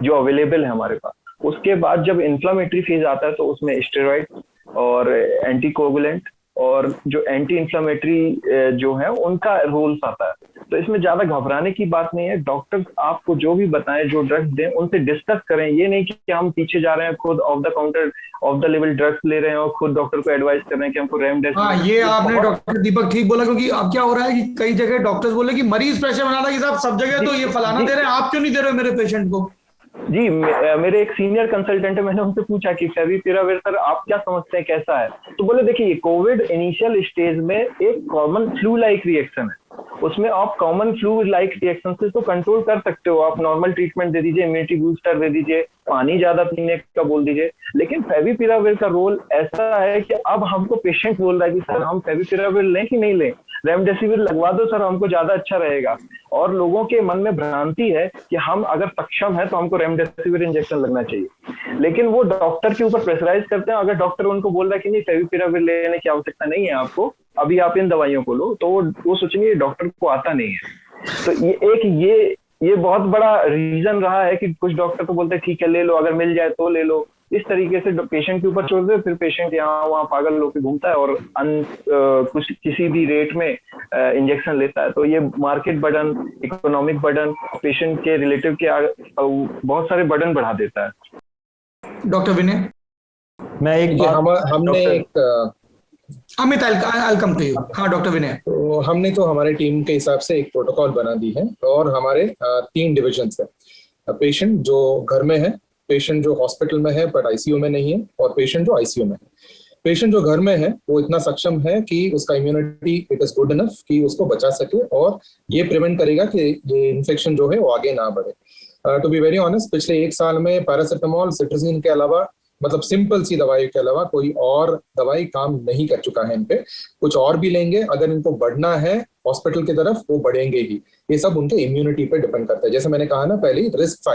जो अवेलेबल है हमारे पास। उसके बाद जब इन्फ्लामेटरी फेज आता है तो उसमें स्टेरॉइड और एंटीकोगुलेंट और जो एंटी इन्फ्लामेटरी जो है उनका रोल्स आता है। तो इसमें ज्यादा घबराने की बात नहीं है। डॉक्टर्स आपको जो भी बताएं, जो ड्रग्स दें, उनसे डिस्कस करें। ये नहीं कि हम पीछे जा रहे हैं, खुद of the counter of the level drugs ले रहे हैं और खुद डॉक्टर को एडवाइस कर रहे हैं कि हमको रेमडेसिविर। हाँ, ये आपने डॉक्टर दीपक ठीक बोला, क्योंकि अब क्या हो रहा है कि कई जगह डॉक्टर्स बोले कि मरीज प्रेशर बना रहा है कि साहब सब जगह तो ये फलाना दे रहे हैं, आप क्यों नहीं दे रहे हो मेरे पेशेंट को। जी, मेरे एक सीनियर कंसल्टेंट है, मैंने उनसे पूछा कि फेविपिराविर सर आप क्या समझते हैं कैसा है, तो बोले देखिए कोविड इनिशियल स्टेज में एक कॉमन फ्लू लाइक रिएक्शन है, उसमें आप कॉमन फ्लू लाइक रिएक्शन से तो कंट्रोल कर सकते हो। आप नॉर्मल ट्रीटमेंट दे दीजिए, इम्यूनिटी बूस्टर दे दीजिए, पानी ज्यादा पीने का बोल दीजिए। लेकिन फेविपिराविर का रोल ऐसा है कि अब हमको पेशेंट बोल रहा है कि सर हम फेविपिराविर लें कि नहीं लें, रेमडेसिविर लगवा दो सर, हमको ज्यादा अच्छा रहेगा। और लोगों के मन में भ्रांति है कि हम अगर सक्षम है तो हमको रेमडेसिविर इंजेक्शन लगना चाहिए, लेकिन वो डॉक्टर के ऊपर प्रेशराइज करते हैं। अगर डॉक्टर उनको बोल रहा है कि नहीं फेविपिराविर लेने की आवश्यकता नहीं है आपको, अभी आप इन दवाइयों को लो, तो वो सोचेंगे डॉक्टर को आता नहीं है। तो ये बहुत बड़ा रीजन रहा है कि कुछ डॉक्टर तो बोलते हैं ठीक है ले लो, अगर मिल जाए तो ले लो। इस तरीके से पेशेंट के ऊपर छोड़ दे, फिर पेशेंट यहाँ वहाँ पागल होकर घूमता है और कुछ किसी भी रेट में इंजेक्शन लेता है। तो ये market burden, economic burden, patient के रिलेटिव के बहुत सारे बर्डन बढ़ा देता है। डॉक्टर विनय, मैं एक हमने एक Amit I'll come to you। हाँ डॉक्टर विनय, तो हमने तो हमारे टीम के हिसाब से एक प्रोटोकॉल बना दी है और हमारे 3 डिविजन्स है। पेशेंट जो घर में है, पेशेंट जो हॉस्पिटल में है बट आईसीयू में नहीं है, और पेशेंट जो आईसीयू में है। पेशेंट जो घर में है वो इतना सक्षम है कि उसका immunity it is good enough कि उसको बचा सके, और ये प्रिवेंट करेगा कि ये इन्फेक्शन जो है वो आगे ना बढ़े। टू बी वेरी ऑनेस्ट, पिछले 1 साल में पैरासिटामोल, सिट्रजिन के अलावा, मतलब सिंपल सी दवाई के अलावा कोई और दवाई काम नहीं कर चुका है इन पे। कुछ और भी लेंगे, अगर इनको बढ़ना है हॉस्पिटल की तरफ, वो बढ़ेंगे ही। ये सब उनके इम्यूनिटी पे डिपेंड करता है। जैसे मैंने कहा ना पहले, रिस्क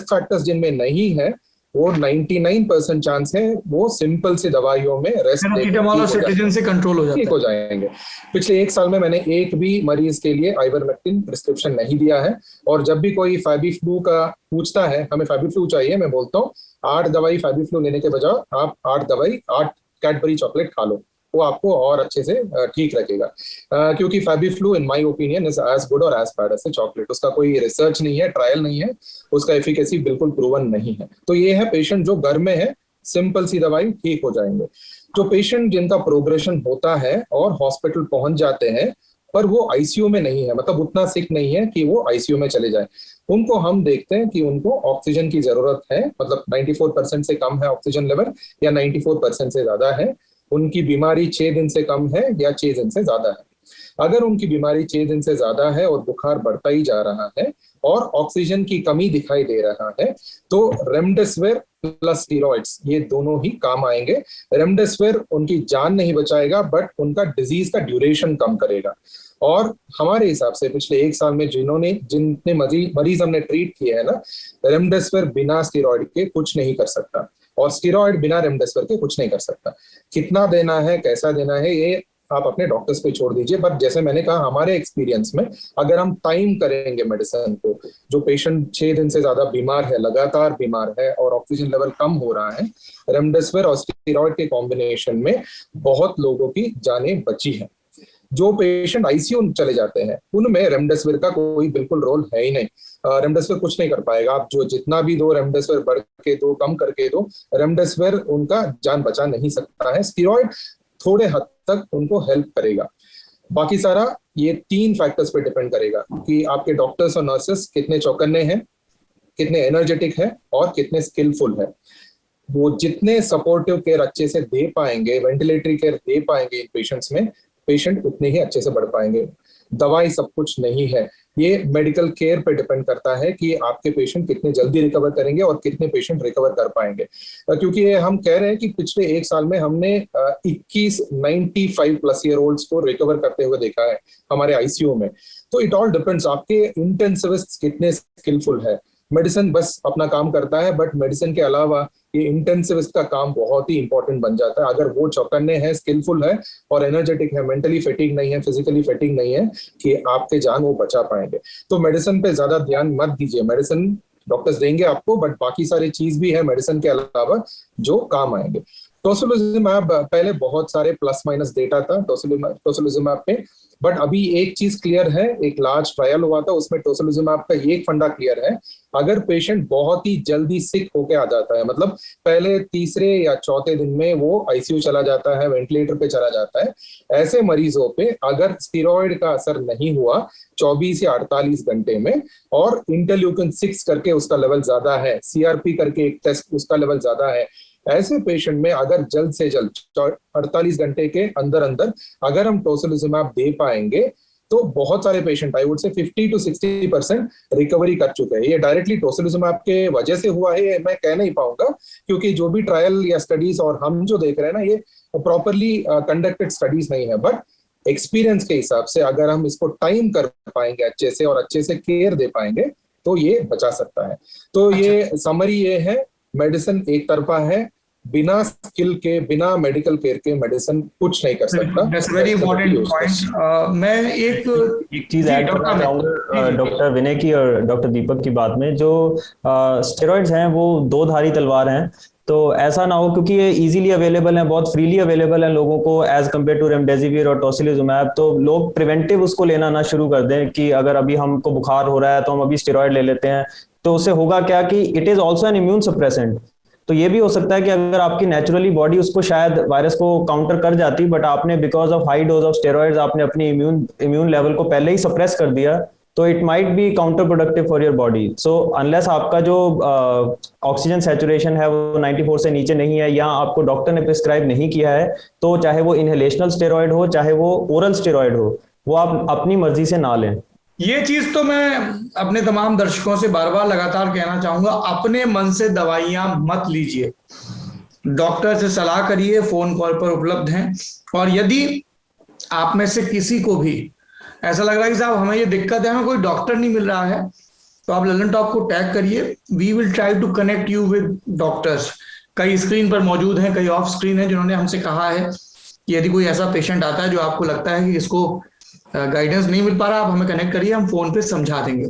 फैक्टर्स जिनमें नहीं है वो 99% चांस है वो सिंपल सी दवाइयों में पैरासिटामोल और सिट्रजिन से कंट्रोल हो जाएंगे। पिछले 1 साल में मैंने एक भी मरीज के लिए आइवरमेक्टिन प्रिस्क्रिप्शन नहीं दिया है। और जब भी कोई फैबीफ्लू का पूछता है, हमें फैबीफ्लू चाहिए, मैं बोलता हूँ 8 दवाई फैबीफ्लू लेने के बजाय आप 8 कैडबरी चॉकलेट खा लो, वो आपको और अच्छे से ठीक रखेगा। क्योंकि Fabiflu in my opinion is as good और as bad as a chocolate. उसका कोई रिसर्च नहीं है, ट्रायल नहीं है, उसका एफिकेसी बिल्कुल प्रूवन नहीं है। तो ये है पेशेंट जो घर में है, सिंपल सी दवाई ठीक हो जाएंगे। जो पेशेंट जिनका प्रोग्रेशन होता है और हॉस्पिटल पहुंच जाते हैं पर वो आईसीयू में नहीं है, मतलब उतना सिक नहीं है कि वो आईसीयू में चले जाए, उनको हम देखते हैं कि उनको ऑक्सीजन की जरूरत है, मतलब 94% से कम है ऑक्सीजन लेवल या 94% से ज्यादा है, उनकी बीमारी 6 दिन से कम है या 6 दिन से ज्यादा है। अगर उनकी बीमारी 6 दिन से ज्यादा है और बुखार बढ़ता ही जा रहा है और ऑक्सीजन की कमी दिखाई दे रहा है, तो रेमडेसिविर प्लस स्टीरॉइड्स ये दोनों ही काम आएंगे। रेमडेसिविर उनकी जान नहीं बचाएगा बट उनका डिजीज का ड्यूरेशन कम करेगा। और हमारे हिसाब से पिछले 1 साल में जितने मरीज हमने ट्रीट किए हैं ना, रेमडेसिविर बिना स्टीरॉइड के कुछ नहीं कर सकता और स्टीरॉइड बिना रेमडेसिविर के कुछ नहीं कर सकता। कितना देना है, कैसा देना है, ये आप अपने डॉक्टर्स पे छोड़ दीजिए। बट जैसे मैंने कहा, हमारे एक्सपीरियंस में अगर हम टाइम करेंगे मेडिसिन को, जो पेशेंट 6 दिन से ज्यादा बीमार है, लगातार बीमार है और ऑक्सीजन लेवल कम हो रहा है, रेमडेसिविर और स्टीरॉइड के कॉम्बिनेशन में बहुत लोगों की जानें बची हैं। जो पेशेंट आईसीयू चले जाते हैं उनमें रेमडेसिविर का कोई बिल्कुल रोल है ही नहीं। रेमडेसिविर कुछ नहीं कर पाएगा। आप जो जितना भी दो, रेमडेसिविर बढ़ के दो, कम करके दो, रेमडेसिविर उनका जान बचा नहीं सकता है। स्टीरॉइड थोड़े हद तक उनको हेल्प करेगा। बाकी सारा ये 3 फैक्टर्स पे डिपेंड करेगा कि आपके डॉक्टर्स और नर्सेस कितने चौकन्ने हैं, कितने एनर्जेटिक है और कितने स्किलफुल है। वो जितने सपोर्टिव केयर अच्छे से दे पाएंगे, वेंटिलेटरी केयर दे पाएंगे इन पेशेंट्स में, पेशेंट उतने ही अच्छे से बढ़ पाएंगे। दवाई सब कुछ नहीं है, ये मेडिकल केयर पे डिपेंड करता है कि आपके पेशेंट कितने जल्दी रिकवर करेंगे और कितने पेशेंट रिकवर कर पाएंगे। क्योंकि हम कह रहे हैं कि पिछले 1 साल में हमने 21 95 प्लस ईयर ओल्ड्स को रिकवर करते हुए देखा है हमारे आईसीयू में। तो इट ऑल डिपेंड्स आपके इंटेंसिविस्ट कितने स्किलफुल है। मेडिसिन बस अपना काम करता है, बट मेडिसिन के अलावा ये इंटेंसिविस्ट का काम बहुत ही इंपॉर्टेंट बन जाता है। अगर वो चौकन्ने हैं, स्किलफुल है और एनर्जेटिक है, मेंटली फेटिग नहीं है, फिजिकली फेटिग नहीं है, कि आपके जान वो बचा पाएंगे। तो मेडिसिन पे ज्यादा ध्यान मत दीजिए। मेडिसिन डॉक्टर्स देंगे आपको, बट बाकी सारी चीज भी है मेडिसिन के अलावा जो काम आएंगे। टोसिलिजुमैब पहले बहुत सारे प्लस माइनस डेटा था टोसिलिजुमैब पे, बट अभी एक चीज क्लियर है, एक लार्ज ट्रायल हुआ था, उसमें टोसिलिजुमैब का एक फंडा क्लियर है। अगर पेशेंट बहुत ही जल्दी सिक होके आ जाता है, मतलब पहले तीसरे या चौथे दिन में वो आईसीयू चला जाता है, वेंटिलेटर पे चला जाता है, ऐसे मरीजों पे अगर स्टीरॉइड का असर नहीं हुआ 24 या 48 घंटे में और इंटरल्यूकिन 6 करके उसका लेवल ज्यादा है, सीआरपी करके एक टेस्ट उसका लेवल ज्यादा है, ऐसे पेशेंट में अगर जल्द से जल्द 48 घंटे के अंदर अंदर अगर हम टोसिलिजुमैब दे पाएंगे तो बहुत सारे patient, I would say 50 to 60% recovery कर चुके हैं। ये डायरेक्टली टोसिलिजुमैब के वजह से हुआ है मैं कह नहीं पाऊंगा, क्योंकि जो भी ट्रायल या स्टडीज और हम जो देख रहे हैं ना, ये प्रॉपरली कंडक्टेड स्टडीज नहीं है, बट एक्सपीरियंस के हिसाब से अगर हम इसको टाइम कर पाएंगे अच्छे से और अच्छे से केयर दे पाएंगे तो ये बचा सकता है। तो ये समरी ये है, मेडिसिन एक तरफा है, बिना स्किल के, बिना मेडिकल केयर के मेडिसिन कुछ नहीं कर सकता। That's very important point. मैं एक चीज ऐड करना चाहूंगा डॉक्टर विनय की और डॉक्टर दीपक की बात में। जो स्टेरॉइड्स हैं वो 2 धारी तलवार हैं, तो ऐसा ना हो, क्योंकि ये इजीली अवेलेबल है, बहुत फ्रीली अवेलेबल है लोगों को एज कम्पेयर टू रेमडेसिविर और टोसिलिजुमैब, तो लोग प्रिवेंटिव उसको लेना ना शुरू कर दें कि अगर अभी हमको बुखार हो रहा है तो हम अभी स्टेरॉइड ले लेते हैं। तो उससे होगा क्या कि it is also an immune suppressant. तो ये भी हो सकता है कि अगर आपकी नेचुरली बॉडी उसको शायद वायरस को काउंटर कर जाती, बट आपने because of high dose of steroids आपने अपनी इम्यून लेवल को पहले ही सप्रेस कर दिया, तो it might be counter productive for your body. So unless आपका जो ऑक्सीजन सैचुरेशन है वो 94 से नीचे नहीं है, या आपको डॉक्टर ने प्रिस्क्राइब नहीं किया है, तो चाहे वो इनहेलेशनल स्टेरॉइड हो चाहे वो ओरल स्टेरॉइड हो, वो आप अपनी मर्जी से ना लें। ये चीज तो मैं अपने तमाम दर्शकों से बार बार लगातार कहना चाहूंगा, अपने मन से दवाइयां मत लीजिए, डॉक्टर से सलाह करिए, फोन कॉल पर उपलब्ध हैं। और यदि आप में से किसी को भी ऐसा लग रहा है कि साहब हमें ये दिक्कत है, हमें कोई डॉक्टर नहीं मिल रहा है, तो आप ललन टॉप को टैग करिए, we will try to connect you with doctors. कई स्क्रीन पर मौजूद हैं, कई ऑफ स्क्रीन है, जिन्होंने हमसे कहा है कि यदि कोई ऐसा पेशेंट आता है जो आपको लगता है कि इसको गाइडेंस नहीं मिल पा रहा, आप हमें कनेक्ट करिए, हम फोन पे समझा देंगे।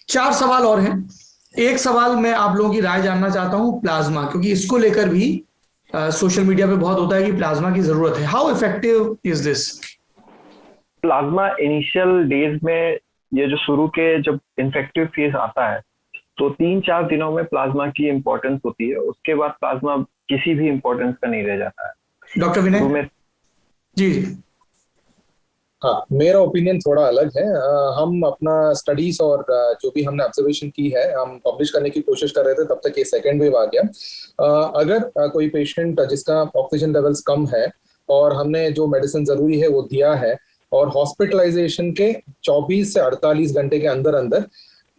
4 सवाल और हैं। एक सवाल मैं आप लोगों की राय जानना चाहता हूं, प्लाज्मा, क्योंकि इसको लेकर भी सोशल मीडिया पे बहुत होता है कि प्लाज्मा की जरूरत है। How effective is this? Plasma initial days में, ये जो शुरू के जब इन्फेक्टिव फेज आता है, तो 3-4 दिनों में प्लाज्मा की इम्पोर्टेंस होती है, उसके बाद प्लाज्मा किसी भी इम्पोर्टेंस का नहीं रह जाता है। डॉक्टर विनय जी। हाँ, मेरा ओपिनियन थोड़ा अलग है। हम अपना स्टडीज और जो भी हमने ऑब्जर्वेशन की है, हम पब्लिश करने की कोशिश कर रहे थे, तब तक ये सेकेंड वेव आ गया। अगर कोई पेशेंट जिसका ऑक्सीजन लेवल्स कम है और हमने जो मेडिसिन जरूरी है वो दिया है, और हॉस्पिटलाइजेशन के 24 से 48 घंटे के अंदर अंदर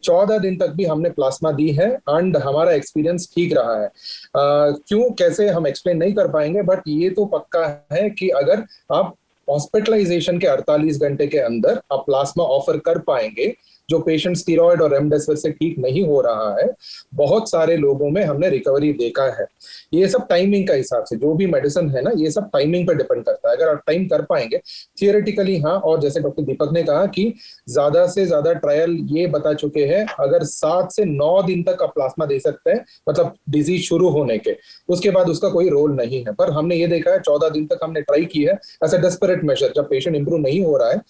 14 दिन तक भी हमने प्लाज्मा दी है, एंड हमारा एक्सपीरियंस ठीक रहा है। क्यों कैसे हम एक्सप्लेन नहीं कर पाएंगे, बट ये तो पक्का है कि अगर आप हॉस्पिटलाइजेशन के 48 घंटे के अंदर आप प्लाज्मा ऑफर कर पाएंगे, जो पेशेंट स्टीरॉयड और रेमडेसिविर से ठीक नहीं हो रहा है, बहुत सारे लोगों में हमने रिकवरी देखा है। ये सब टाइमिंग का हिसाब से, जो भी मेडिसिन है ना, ये सब टाइमिंग पर डिपेंड करता है। अगर आप टाइम कर पाएंगे थियोरेटिकली, हाँ, और जैसे डॉक्टर दीपक ने कहा कि ज्यादा से ज्यादा ट्रायल ये बता चुके हैं, अगर 7 से 9 दिन तक आप प्लाज्मा दे सकते हैं, मतलब डिजीज शुरू होने के, उसके बाद उसका कोई रोल नहीं है। पर हमने ये देखा है 14 दिन तक हमने ट्राई की है एज अ डेस्परेट मेजर, जब पेशेंट इंप्रूव नहीं हो रहा है,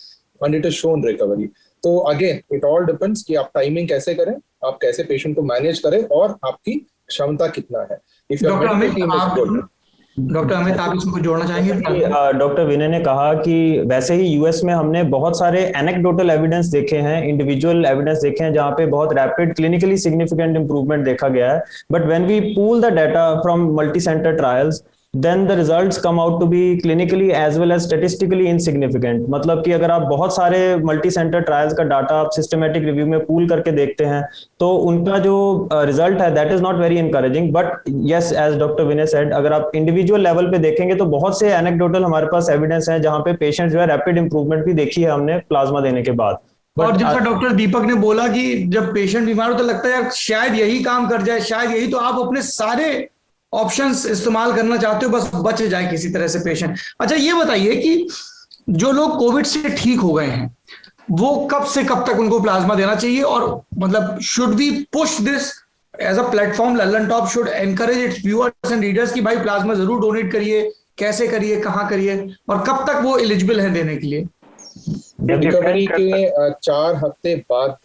and it is shown recovery. तो अगेन इट ऑल डिपेंड्स कि आप टाइमिंग कैसे करें, आप कैसे पेशेंट को मैनेज करें, और आपकी क्षमता कितना है। डॉक्टर अमित, आप इसमें कुछ जोड़ना चाहेंगे? डॉक्टर विनय ने कहा कि वैसे ही यूएस में हमने बहुत सारे एनेक्डोटल एविडेंस देखे हैं, इंडिविजुअल एविडेंस देखे हैं, जहां पे बहुत रैपिड क्लिनिकली सिग्निफिकेंट इंप्रूवमेंट देखा गया है। But when we pool the data from multi centre trials, then the results come out to be clinically as well as statistically insignificant। मतलब कि अगर आप बहुत सारे मल्टी सेंटर ट्रायल्स का डाटा आप सिस्टमेटिक रिव्यू में पूल करके देखते हैं, तो उनका जो रिजल्ट है that is not very encouraging. But yes, as doctor Vinay said, अगर आप इंडिविजुअल लेवल पे देखेंगे तो बहुत से एनेक्डोटल हमारे पास एविडेंस है जहां पे पेशेंट जो है रैपिड इंप्रूवमेंट भी देखी है हमने प्लाज्मा देने के बाद। और जैसा डॉक्टर दीपक ने बोला कि जब पेशेंट बीमार हो तो लगता है यार शायद यही काम कर जाए, शायद यही, तो आप अपने सारे ऑप्शंस इस्तेमाल करना चाहते हो, बस बच जाए किसी तरह से पेशेंट। अच्छा, ये बताइए कि जो लोग कोविड से ठीक हो गए हैं, वो कब से कब तक उनको प्लाज्मा देना चाहिए? और मतलब should we push this as a platform, Lallantop should encourage its viewers and readers कि भाई प्लाज्मा जरूर डोनेट करिए, कैसे करिए, कहाँ करिए, और कब तक वो एलिजिबल है देने के लिए? रिकवरी के 4 हफ्ते बाद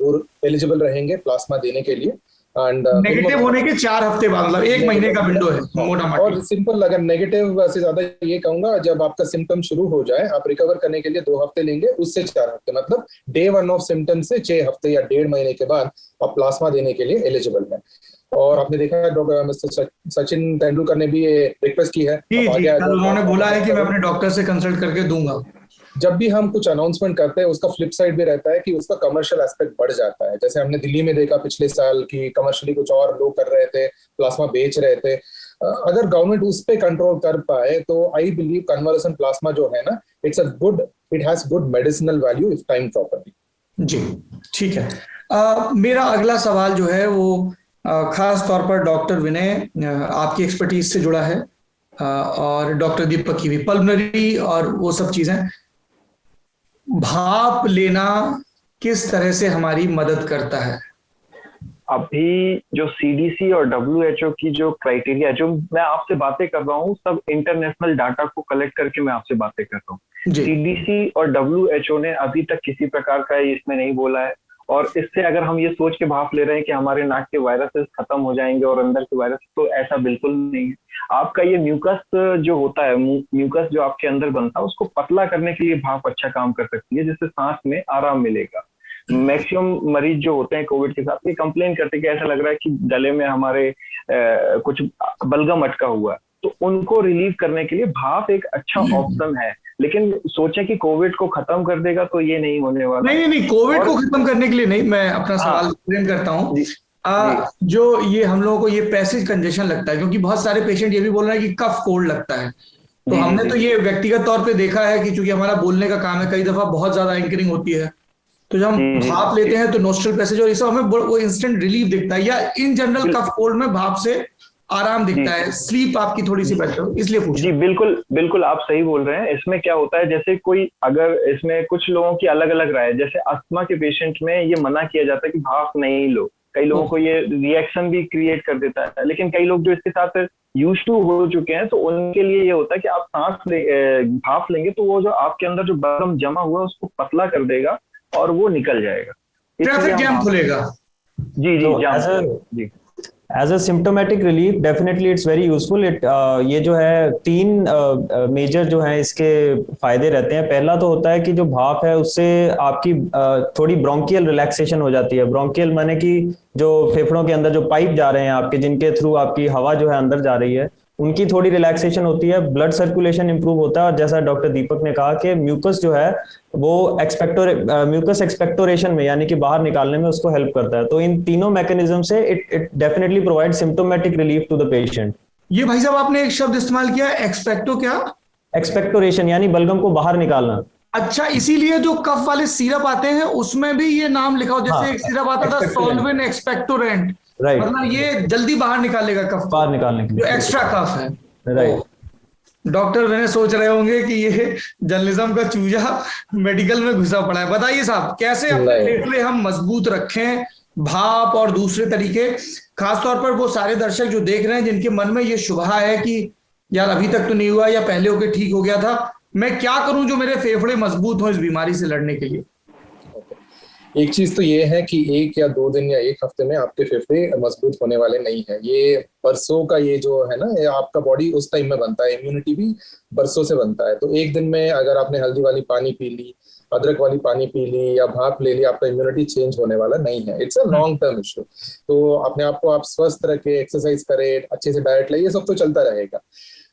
वो एलिजिबल रहेंगे प्लाज्मा देने के लिए। नेगेटिव होने के 4 हफ्ते बाद, मतलब 1 महीने का विंडो है मोटा मोटा। और सिंपल, अगर नेगेटिव से ज्यादा ये कहूंगा, जब आपका सिम्टम शुरू हो जाए, आप रिकवर करने के लिए 2 हफ्ते लेंगे, उससे 4 हफ्ते, मतलब डे 1 ऑफ सिम्टम से 6 हफ्ते या 1.5 महीने के बाद आप प्लाज्मा देने के लिए एलिजिबल है। और आपने देखा है डॉक्टर मिस्टर सचिन तेंदुलकर ने भी ये रिक्वेस्ट की है, उन्होंने बोला है कि मैं अपने डॉक्टर से कंसल्ट करके दूंगा। जब भी हम कुछ अनाउंसमेंट करते हैं, उसका फ्लिप साइड भी रहता है कि उसका कमर्शियल एस्पेक्ट बढ़ जाता है। जैसे हमने दिल्ली में देखा पिछले साल की कमर्शियली कुछ और लोग कर रहे थे, प्लाज्मा बेच रहे थे। अगर गवर्नमेंट उस पे कंट्रोल कर पाए तो आई बिलीव कन्वालेसेंट प्लाज्मा जो है ना, it has good medicinal value if time properly. जी, ठीक है। मेरा अगला सवाल जो है वो खास तौर पर डॉक्टर विनय, आपकी एक्सपर्टीज से जुड़ा है, और डॉक्टर दीपक की भी, पल्मोनरी और वो सब चीजें। भाप लेना किस तरह से हमारी मदद करता है? अभी जो CDC और WHO की जो क्राइटेरिया, जो मैं आपसे बातें कर रहा हूँ, सब इंटरनेशनल डाटा को कलेक्ट करके मैं आपसे बातें कर रहा हूँ। CDC और WHO ने अभी तक किसी प्रकार का इसमें नहीं बोला है, और इससे अगर हम ये सोच के भाप ले रहे हैं कि हमारे नाक के वायरसेस खत्म हो जाएंगे और अंदर के वायरस, तो ऐसा बिल्कुल नहीं है। आपका ये म्यूकस जो होता है, म्यूकस जो आपके अंदर बनता है, उसको पतला करने के लिए भाप अच्छा काम कर सकती है, जिससे सांस में आराम मिलेगा। मैक्सिमम मरीज जो होते हैं कोविड के साथ, ये कंप्लेन करते हैं कि ऐसा लग रहा है कि गले में हमारे कुछ बलगम अटका हुआ है, तो उनको रिलीव करने के लिए भाप एक अच्छा ऑप्शन है। लेकिन सोचे कि कोविड को खत्म कर देगा, तो ये नहीं होने वाला। नहीं, कोविड को खत्म करने के लिए नहीं, मैं अपना सवाल फ्रेम करता हूँ। जो ये हम लोगों को ये पैसेज कंजेशन लगता है, क्योंकि बहुत सारे पेशेंट ये भी बोल रहे हैं कि कफ कोल्ड लगता है, तो हमने तो ये व्यक्तिगत तौर पे देखा है कि चूंकि हमारा बोलने का काम है, कई दफा बहुत ज्यादा एंकरिंग होती है, तो जब हम भाप लेते हैं तो नोस्ट्रल पैसेज और ये सब हमें वो इंस्टेंट रिलीफ दिखता है, या इन जनरल कफ कोल्ड में भाप से आराम दिखता है, स्लीप आपकी थोड़ी सी बेटर, इसलिए पूछा। जी बिल्कुल आप सही बोल रहे हैं। इसमें क्या होता है, जैसे कोई अगर इसमें कुछ लोगों की अलग अलग राय है, जैसे अस्थमा के पेशेंट में ये मना किया जाता है कि भाप नहीं लो, कई लोगों को ये रिएक्शन भी क्रिएट कर देता है, लेकिन कई लोग जो इसके साथ यूज्ड टू हो चुके हैं, तो उनके लिए ये होता है कि आप भाप लेंगे तो वो जो आपके अंदर जो बलगम जमा हुआ है उसको पतला कर देगा और वो निकल जाएगा, ट्रैफिक जैम खुलेगा। जी जी as a symptomatic relief definitely it's very useful. ये जो है 3 मेजर जो है इसके फायदे रहते हैं। पहला तो होता है कि जो भाप है उससे आपकी थोड़ी ब्रोंकियल रिलैक्सेशन हो जाती है। ब्रोंकियल माने कि जो फेफड़ों के अंदर जो पाइप जा रहे हैं आपके, जिनके थ्रू आपकी हवा जो है अंदर जा रही है, उनकी थोड़ी रिलैक्सेशन होती है, ब्लड सर्कुलेशन इंप्रूव होता है, और जैसा डॉक्टर दीपक ने कहा कि म्यूकस जो है वो म्यूकस एक्सपेक्टोरेशन में यानी कि बाहर निकालने में उसको हेल्प करता है। तो इन तीनों मैकेनिज्म से it definitely provide symptomatic relief to the patient. ये भाई साहब आपने एक शब्द इस्तेमाल किया, एक्सपेक्टोरेशन यानी बलगम को बाहर निकालना। अच्छा, इसीलिए जो कफ वाले सिरप आते हैं उसमें भी ये नाम लिखा हो, जैसे एक सिरप आता था सॉल्वेंट एक्सपेक्टोरेंट, राइट, मतलब ये जल्दी बाहर निकालेगा कफ, बाहर निकालने के लिए, जो एक्स्ट्रा कफ है, राइट। डॉक्टर मैंने सोच रहे होंगे कि ये जर्नलिज्म का चूजा मेडिकल में घुसा पड़ा है। बताइए साहब, कैसे अपने फेफड़े हम मजबूत रखें, भाप और दूसरे तरीके, खासतौर पर वो सारे दर्शक जो देख रहे हैं जिनके मन में ये शुबहा है कि यार अभी तक तो नहीं हुआ या पहले होके ठीक हो गया था, मैं क्या करूं जो मेरे फेफड़े मजबूत हो इस बीमारी से लड़ने के लिए। एक चीज तो ये है कि 1 या 2 दिन या 1 हफ्ते में आपके फेफड़े मजबूत होने वाले नहीं है। ये बरसों का ये जो है ना, ये आपका बॉडी उस टाइम में बनता है, इम्यूनिटी भी बरसों से बनता है। तो एक दिन में अगर आपने हल्दी वाली पानी पी ली, अदरक वाली पानी पी ली या भाप ले ली, आपका इम्यूनिटी चेंज होने वाला नहीं है। It's a long term issue. तो अपने आप को आप स्वस्थ रखें, एक्सरसाइज करें, अच्छे से डाइट लें, ये सब तो चलता रहेगा।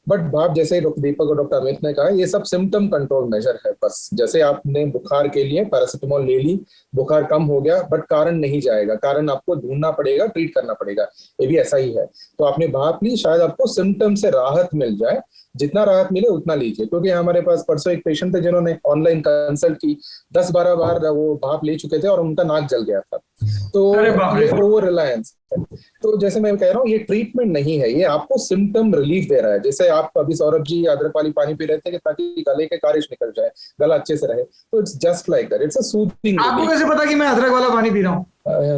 बट भाप, जैसे डॉक्टर दीपक और डॉक्टर अमित ने कहा, ये सब सिम्टम कंट्रोल मेजर है। बस जैसे आपने बुखार के लिए पैरासिटामोल ले ली, बुखार कम हो गया, बट कारण नहीं जाएगा, कारण आपको ढूंढना पड़ेगा, ट्रीट करना पड़ेगा। ये भी ऐसा ही है। तो आपने भाप ली, शायद आपको सिम्टम से राहत मिल जाए, जितना राहत मिले उतना लीजिए। क्योंकि हमारे पास परसों एक पेशेंट थे जिन्होंने ऑनलाइन कंसल्ट की, 10-12 बार वो भाप ले चुके थे और उनका नाक जल गया था। तो ये ओवर रिलायंस है। तो जैसे मैं कह रहा हूँ, ये ट्रीटमेंट नहीं है, ये आपको सिम्टम रिलीफ दे रहा है। जैसे आप अभी सौरभ जी अदरक वाली पानी पी रहे थे कि ताकि गले के खारिश निकल जाए, गला अच्छे से रहे, तो it's just like that, it's a soothing. आपको कैसे पता कि मैं अदरक वाला पानी पी रहा हूँ?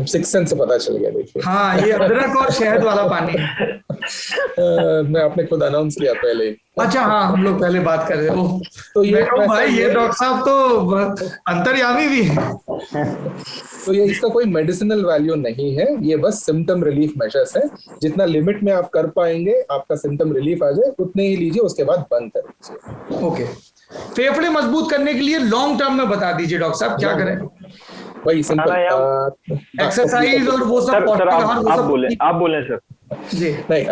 6 सेंस से पता चल गया। देखिए, हाँ, ये अदरक और शहद वाला पानी मैं आपने खुद अनाउंस किया पहले। अच्छा, हाँ, हम लोग पहले बात कर रहे हैं। तो ये भाई, ये डॉक्टर साहब तो अंतर्यामी भी है। तो ये इसका कोई मेडिसिनल वैल्यू नहीं है, ये बस सिम्टम रिलीफ मेजर्स है। जितना लिमिट में आप कर पाएंगे, आपका सिम्टम रिलीफ आ जाए, उतने ही लीजिए, उसके बाद बंद कर दीजिए। ओके, फेफड़े मजबूत करने के लिए लॉन्ग टर्म में बता दीजिए डॉक्टर साहब, क्या करें? वही सिंपल एक्सरसाइज और वो सब। आप बोले सर। जी नहीं,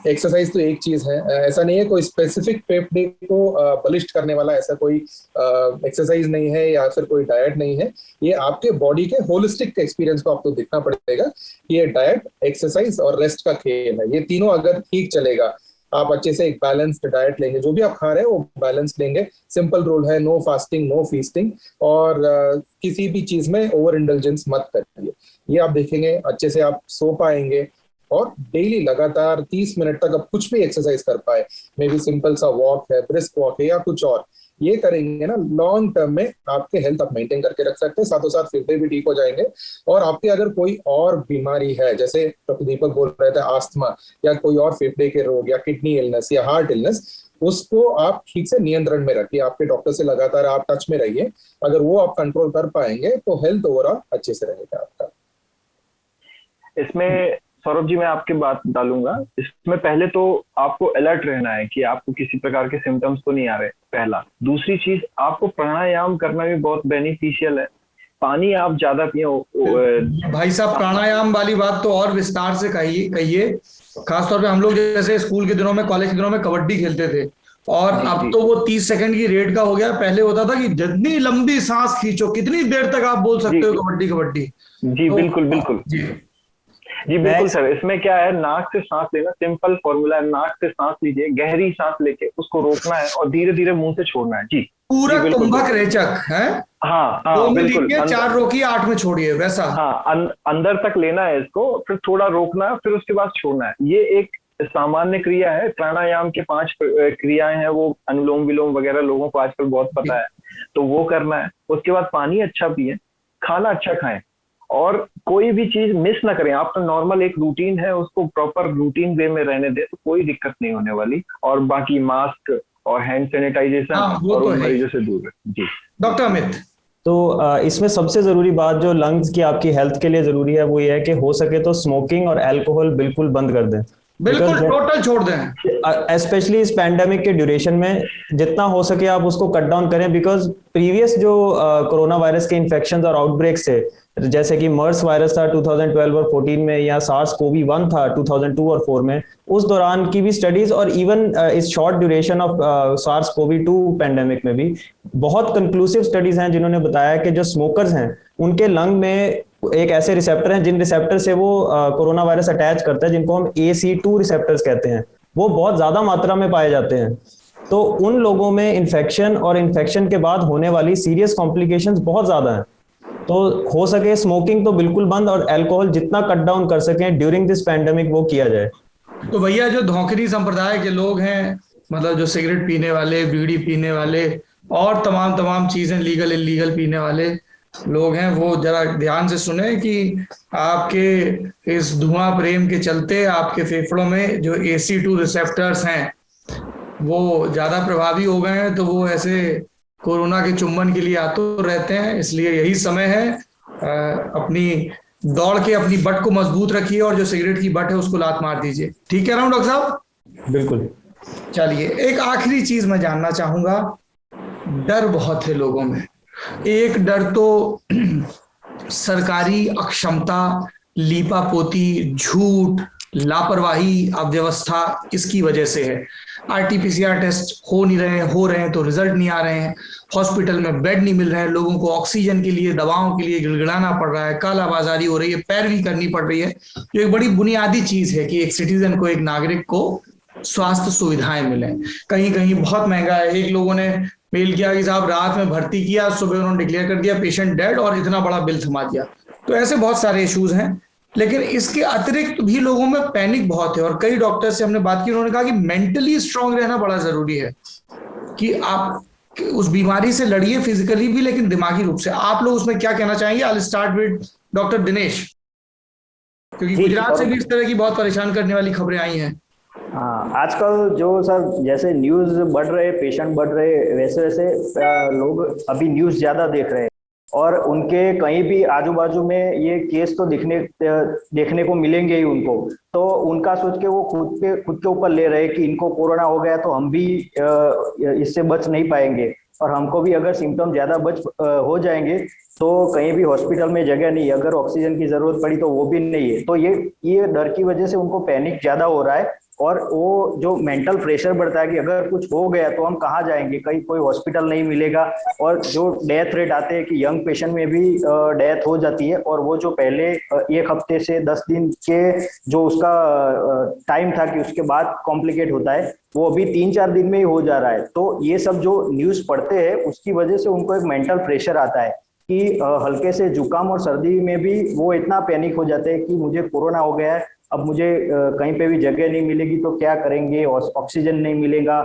एक्सरसाइज तो एक चीज है, ऐसा नहीं है कोई स्पेसिफिक फेफड़े को बलिष्ठ करने वाला ऐसा कोई एक्सरसाइज नहीं है या फिर कोई डाइट नहीं है। ये आपके बॉडी के होलिस्टिक एक्सपीरियंस को आपको देखना पड़ेगा। ये डाइट, एक्सरसाइज और रेस्ट का खेल है। ये तीनों अगर ठीक चलेगा, आप अच्छे से एक बैलेंस्ड डाइट लेंगे, जो भी आप खा रहे हैं वो बैलेंस लेंगे। सिंपल रूल है, नो फास्टिंग, नो फीस्टिंग, और किसी भी चीज में ओवर इंडल्जेंस मत करिए। ये आप देखेंगे, अच्छे से आप सो पाएंगे और डेली लगातार 30 मिनट तक आप कुछ भी एक्सरसाइज कर पाए, मे बी सिंपल सा वॉक है, ब्रिस्क वॉक है या कुछ और, ये करेंगे ना, लॉन्ग टर्म में आपके हेल्थ आप मेंटेन करके रख सकते हैं। साथों साथ फेफड़े भी ठीक हो जाएंगे। और आपके अगर कोई और बीमारी है, जैसे डॉक्टर दीपक बोल रहे थे, आस्थमा या कोई और फेफड़े के रोग या किडनी इलनेस या हार्ट इलनेस, उसको आप ठीक से नियंत्रण में रखिए, आपके डॉक्टर से लगातार आप टच में रहिए। अगर वो आप कंट्रोल कर पाएंगे तो हेल्थ ओवरऑल अच्छे से रहेगा आपका। इसमें सौरभ जी मैं आपकी बात डालूंगा। इसमें पहले तो आपको अलर्ट रहना है कि आपको किसी प्रकार के सिम्टम्स तो नहीं आ रहे, पहला। दूसरी चीज, आपको प्राणायाम करना भी बहुत बेनिफिशियल है। पानी आप ज्यादा पिए। भाई साहब, प्राणायाम वाली बात तो और विस्तार से कहिए। खासतौर पे हम लोग जैसे स्कूल के दिनों में, कॉलेज के दिनों में कबड्डी खेलते थे, और अब तो वो 30 सेकंड की रेट का हो गया। पहले होता था कि जितनी लंबी सांस खींचो, कितनी देर तक आप बोल सकते हो कबड्डी कबड्डी। जी बिल्कुल बिल्कुल जी बिल्कुल सर। इसमें क्या है, नाक से सांस लेना, सिंपल फॉर्मूला है। नाक से सांस लीजिए, गहरी सांस लेके उसको रोकना है और धीरे धीरे मुंह से छोड़ना है। जी पूरा कुंभक रेचक है। हाँ हाँ 2 में बिल्कुल। लीजिए, 4 रोकिए, 8 में छोड़िए, वैसा। हाँ अंदर तक लेना है इसको, फिर थोड़ा रोकना है, फिर उसके बाद छोड़ना है। ये एक सामान्य क्रिया है। प्राणायाम के 5 क्रियाएं हैं, वो अनुलोम विलोम वगैरह लोगों को आजकल बहुत पता है, तो वो करना है। उसके बाद पानी अच्छा पिए, खाना अच्छा खाएं, और कोई भी चीज मिस ना करें। आपका नॉर्मल एक रूटीन है, उसको प्रॉपर रूटीन वे में रहने दे, तो कोई दिक्कत नहीं होने वाली। और बाकी मास्क और हैंड सैनिटाइजेशन और तो उन मरीजों से दूर रहे। जी डॉक्टर अमित। तो इसमें सबसे जरूरी बात जो लंग्स की आपकी हेल्थ के लिए जरूरी है वो ये है कि हो सके तो स्मोकिंग और अल्कोहल बिल्कुल बंद कर दें, बिल्कुल टोटल छोड़ दें। स्पेशली इस पैंडेमिक के ड्यूरेशन में जितना हो सके आप उसको कट डाउन करें। बिकॉज प्रीवियस जो कोरोना वायरस के इन्फेक्शन और आउटब्रेक्स थे, जैसे कि मर्स वायरस था 2012 और 14 में, या सार्स कोवी 1 था 2002 और 4 में, उस दौरान की भी स्टडीज, और इवन इस short duration of SARS CoV 2 pandemic में भी बहुत कंक्लूसिव स्टडीज हैं जिन्होंने बताया कि जो स्मोकर्स हैं उनके लंग में एक ऐसे रिसेप्टर हैं जिन रिसेप्टर से वो कोरोना वायरस अटैच करता है, जिनको हम AC2 रिसेप्टर्स कहते हैं, वो बहुत ज्यादा मात्रा में पाए जाते हैं। तो उन लोगों में इन्फेक्शन और इन्फेक्शन के बाद होने वाली सीरियस कॉम्प्लिकेशंस बहुत ज्यादा हैं। तो हो सके स्मोकिंग तो बिल्कुल बंद, और अल्कोहल जितना कट डाउन कर सकें ड्यूरिंग दिस पैंडेमिक वो किया जाए। तो भैया, जो धौंकनी संप्रदाय के लोग हैं, मतलब जो सिगरेट पीने वाले, बीड़ी पीने वाले और तमाम चीजें लीगल इलीगल पीने वाले लोग हैं, वो जरा ध्यान से सुने कि आपके इस धुआं प्रेम के चलते आपके फेफड़ों में जो AC2 रिसेप्टर्स हैं वो ज्यादा प्रभावी हो गए हैं, तो वो ऐसे कोरोना के चुम्बन के लिए आतुर रहते हैं। इसलिए यही समय है, अपनी दौड़ के अपनी बट को मजबूत रखिए, और जो सिगरेट की बट है उसको लात मार दीजिए। ठीक कह रहा हूं डॉक्टर साहब? बिल्कुल। चलिए, एक आखिरी चीज मैं जानना चाहूंगा। डर बहुत है लोगों में। एक डर तो सरकारी अक्षमता, लीपापोती, झूठ, लापरवाही, अव्यवस्था, इसकी वजह से है। RT-PCR टेस्ट हो नहीं रहे हैं, हो रहे हैं तो रिजल्ट नहीं आ रहे हैं। हॉस्पिटल में बेड नहीं मिल रहे हैं, लोगों को ऑक्सीजन के लिए, दवाओं के लिए गिड़गिड़ाना पड़ रहा है, कालाबाजारी हो रही है, पैरवी करनी पड़ रही है। जो एक बड़ी बुनियादी चीज है कि एक सिटीजन को, एक नागरिक को स्वास्थ्य सुविधाएं मिले। कहीं कहीं बहुत महंगा है। एक लोगों ने मेल किया कि साहब रात में भर्ती किया, सुबह उन्होंने डिक्लेयर कर दिया पेशेंट डेड, और इतना बड़ा बिल थमा दिया। तो ऐसे बहुत सारे इश्यूज हैं। लेकिन इसके अतिरिक्त भी लोगों में पैनिक बहुत है, और कई डॉक्टर से हमने बात की, उन्होंने कहा कि मेंटली स्ट्रांग रहना बड़ा जरूरी है, कि आप उस बीमारी से लड़िए फिजिकली भी, लेकिन दिमागी रूप से। आप लोग उसमें क्या कहना चाहेंगे? I will start with doctor Dinesh, क्योंकि गुजरात से भी इस तरह की बहुत परेशान करने वाली खबरें आई हैं। हाँ, आजकल जो सर जैसे न्यूज बढ़ रहे, पेशेंट बढ़ रहे, वैसे वैसे लोग अभी न्यूज ज्यादा देख रहे हैं, और उनके कहीं भी आजू बाजू में ये केस तो देखने को मिलेंगे ही उनको। तो उनका सोच के वो खुद के ऊपर ले रहे कि इनको कोरोना हो गया तो हम भी इससे बच नहीं पाएंगे, और हमको भी अगर सिम्टम ज्यादा हो जाएंगे तो कहीं भी हॉस्पिटल में जगह नहीं है, अगर ऑक्सीजन की जरूरत पड़ी तो वो भी नहीं है। तो ये डर की वजह से उनको पैनिक ज्यादा हो रहा है, और वो जो मेंटल प्रेशर बढ़ता है कि अगर कुछ हो गया तो हम कहाँ जाएंगे, कहीं कोई हॉस्पिटल नहीं मिलेगा। और जो डेथ रेट आते हैं कि यंग पेशेंट में भी डेथ हो जाती है, और वो जो पहले 1 हफ्ते से 10 दिन के जो उसका टाइम था कि उसके बाद कॉम्प्लिकेट होता है, वो अभी 3-4 दिन में ही हो जा रहा है। तो ये सब जो न्यूज पढ़ते हैं उसकी वजह से उनको एक मेंटल प्रेशर आता है कि हल्के से जुकाम और सर्दी में भी वो इतना पैनिक हो जाते हैं कि मुझे कोरोना हो गया है, अब मुझे कहीं पे भी जगह नहीं मिलेगी तो क्या करेंगे, ऑक्सीजन नहीं मिलेगा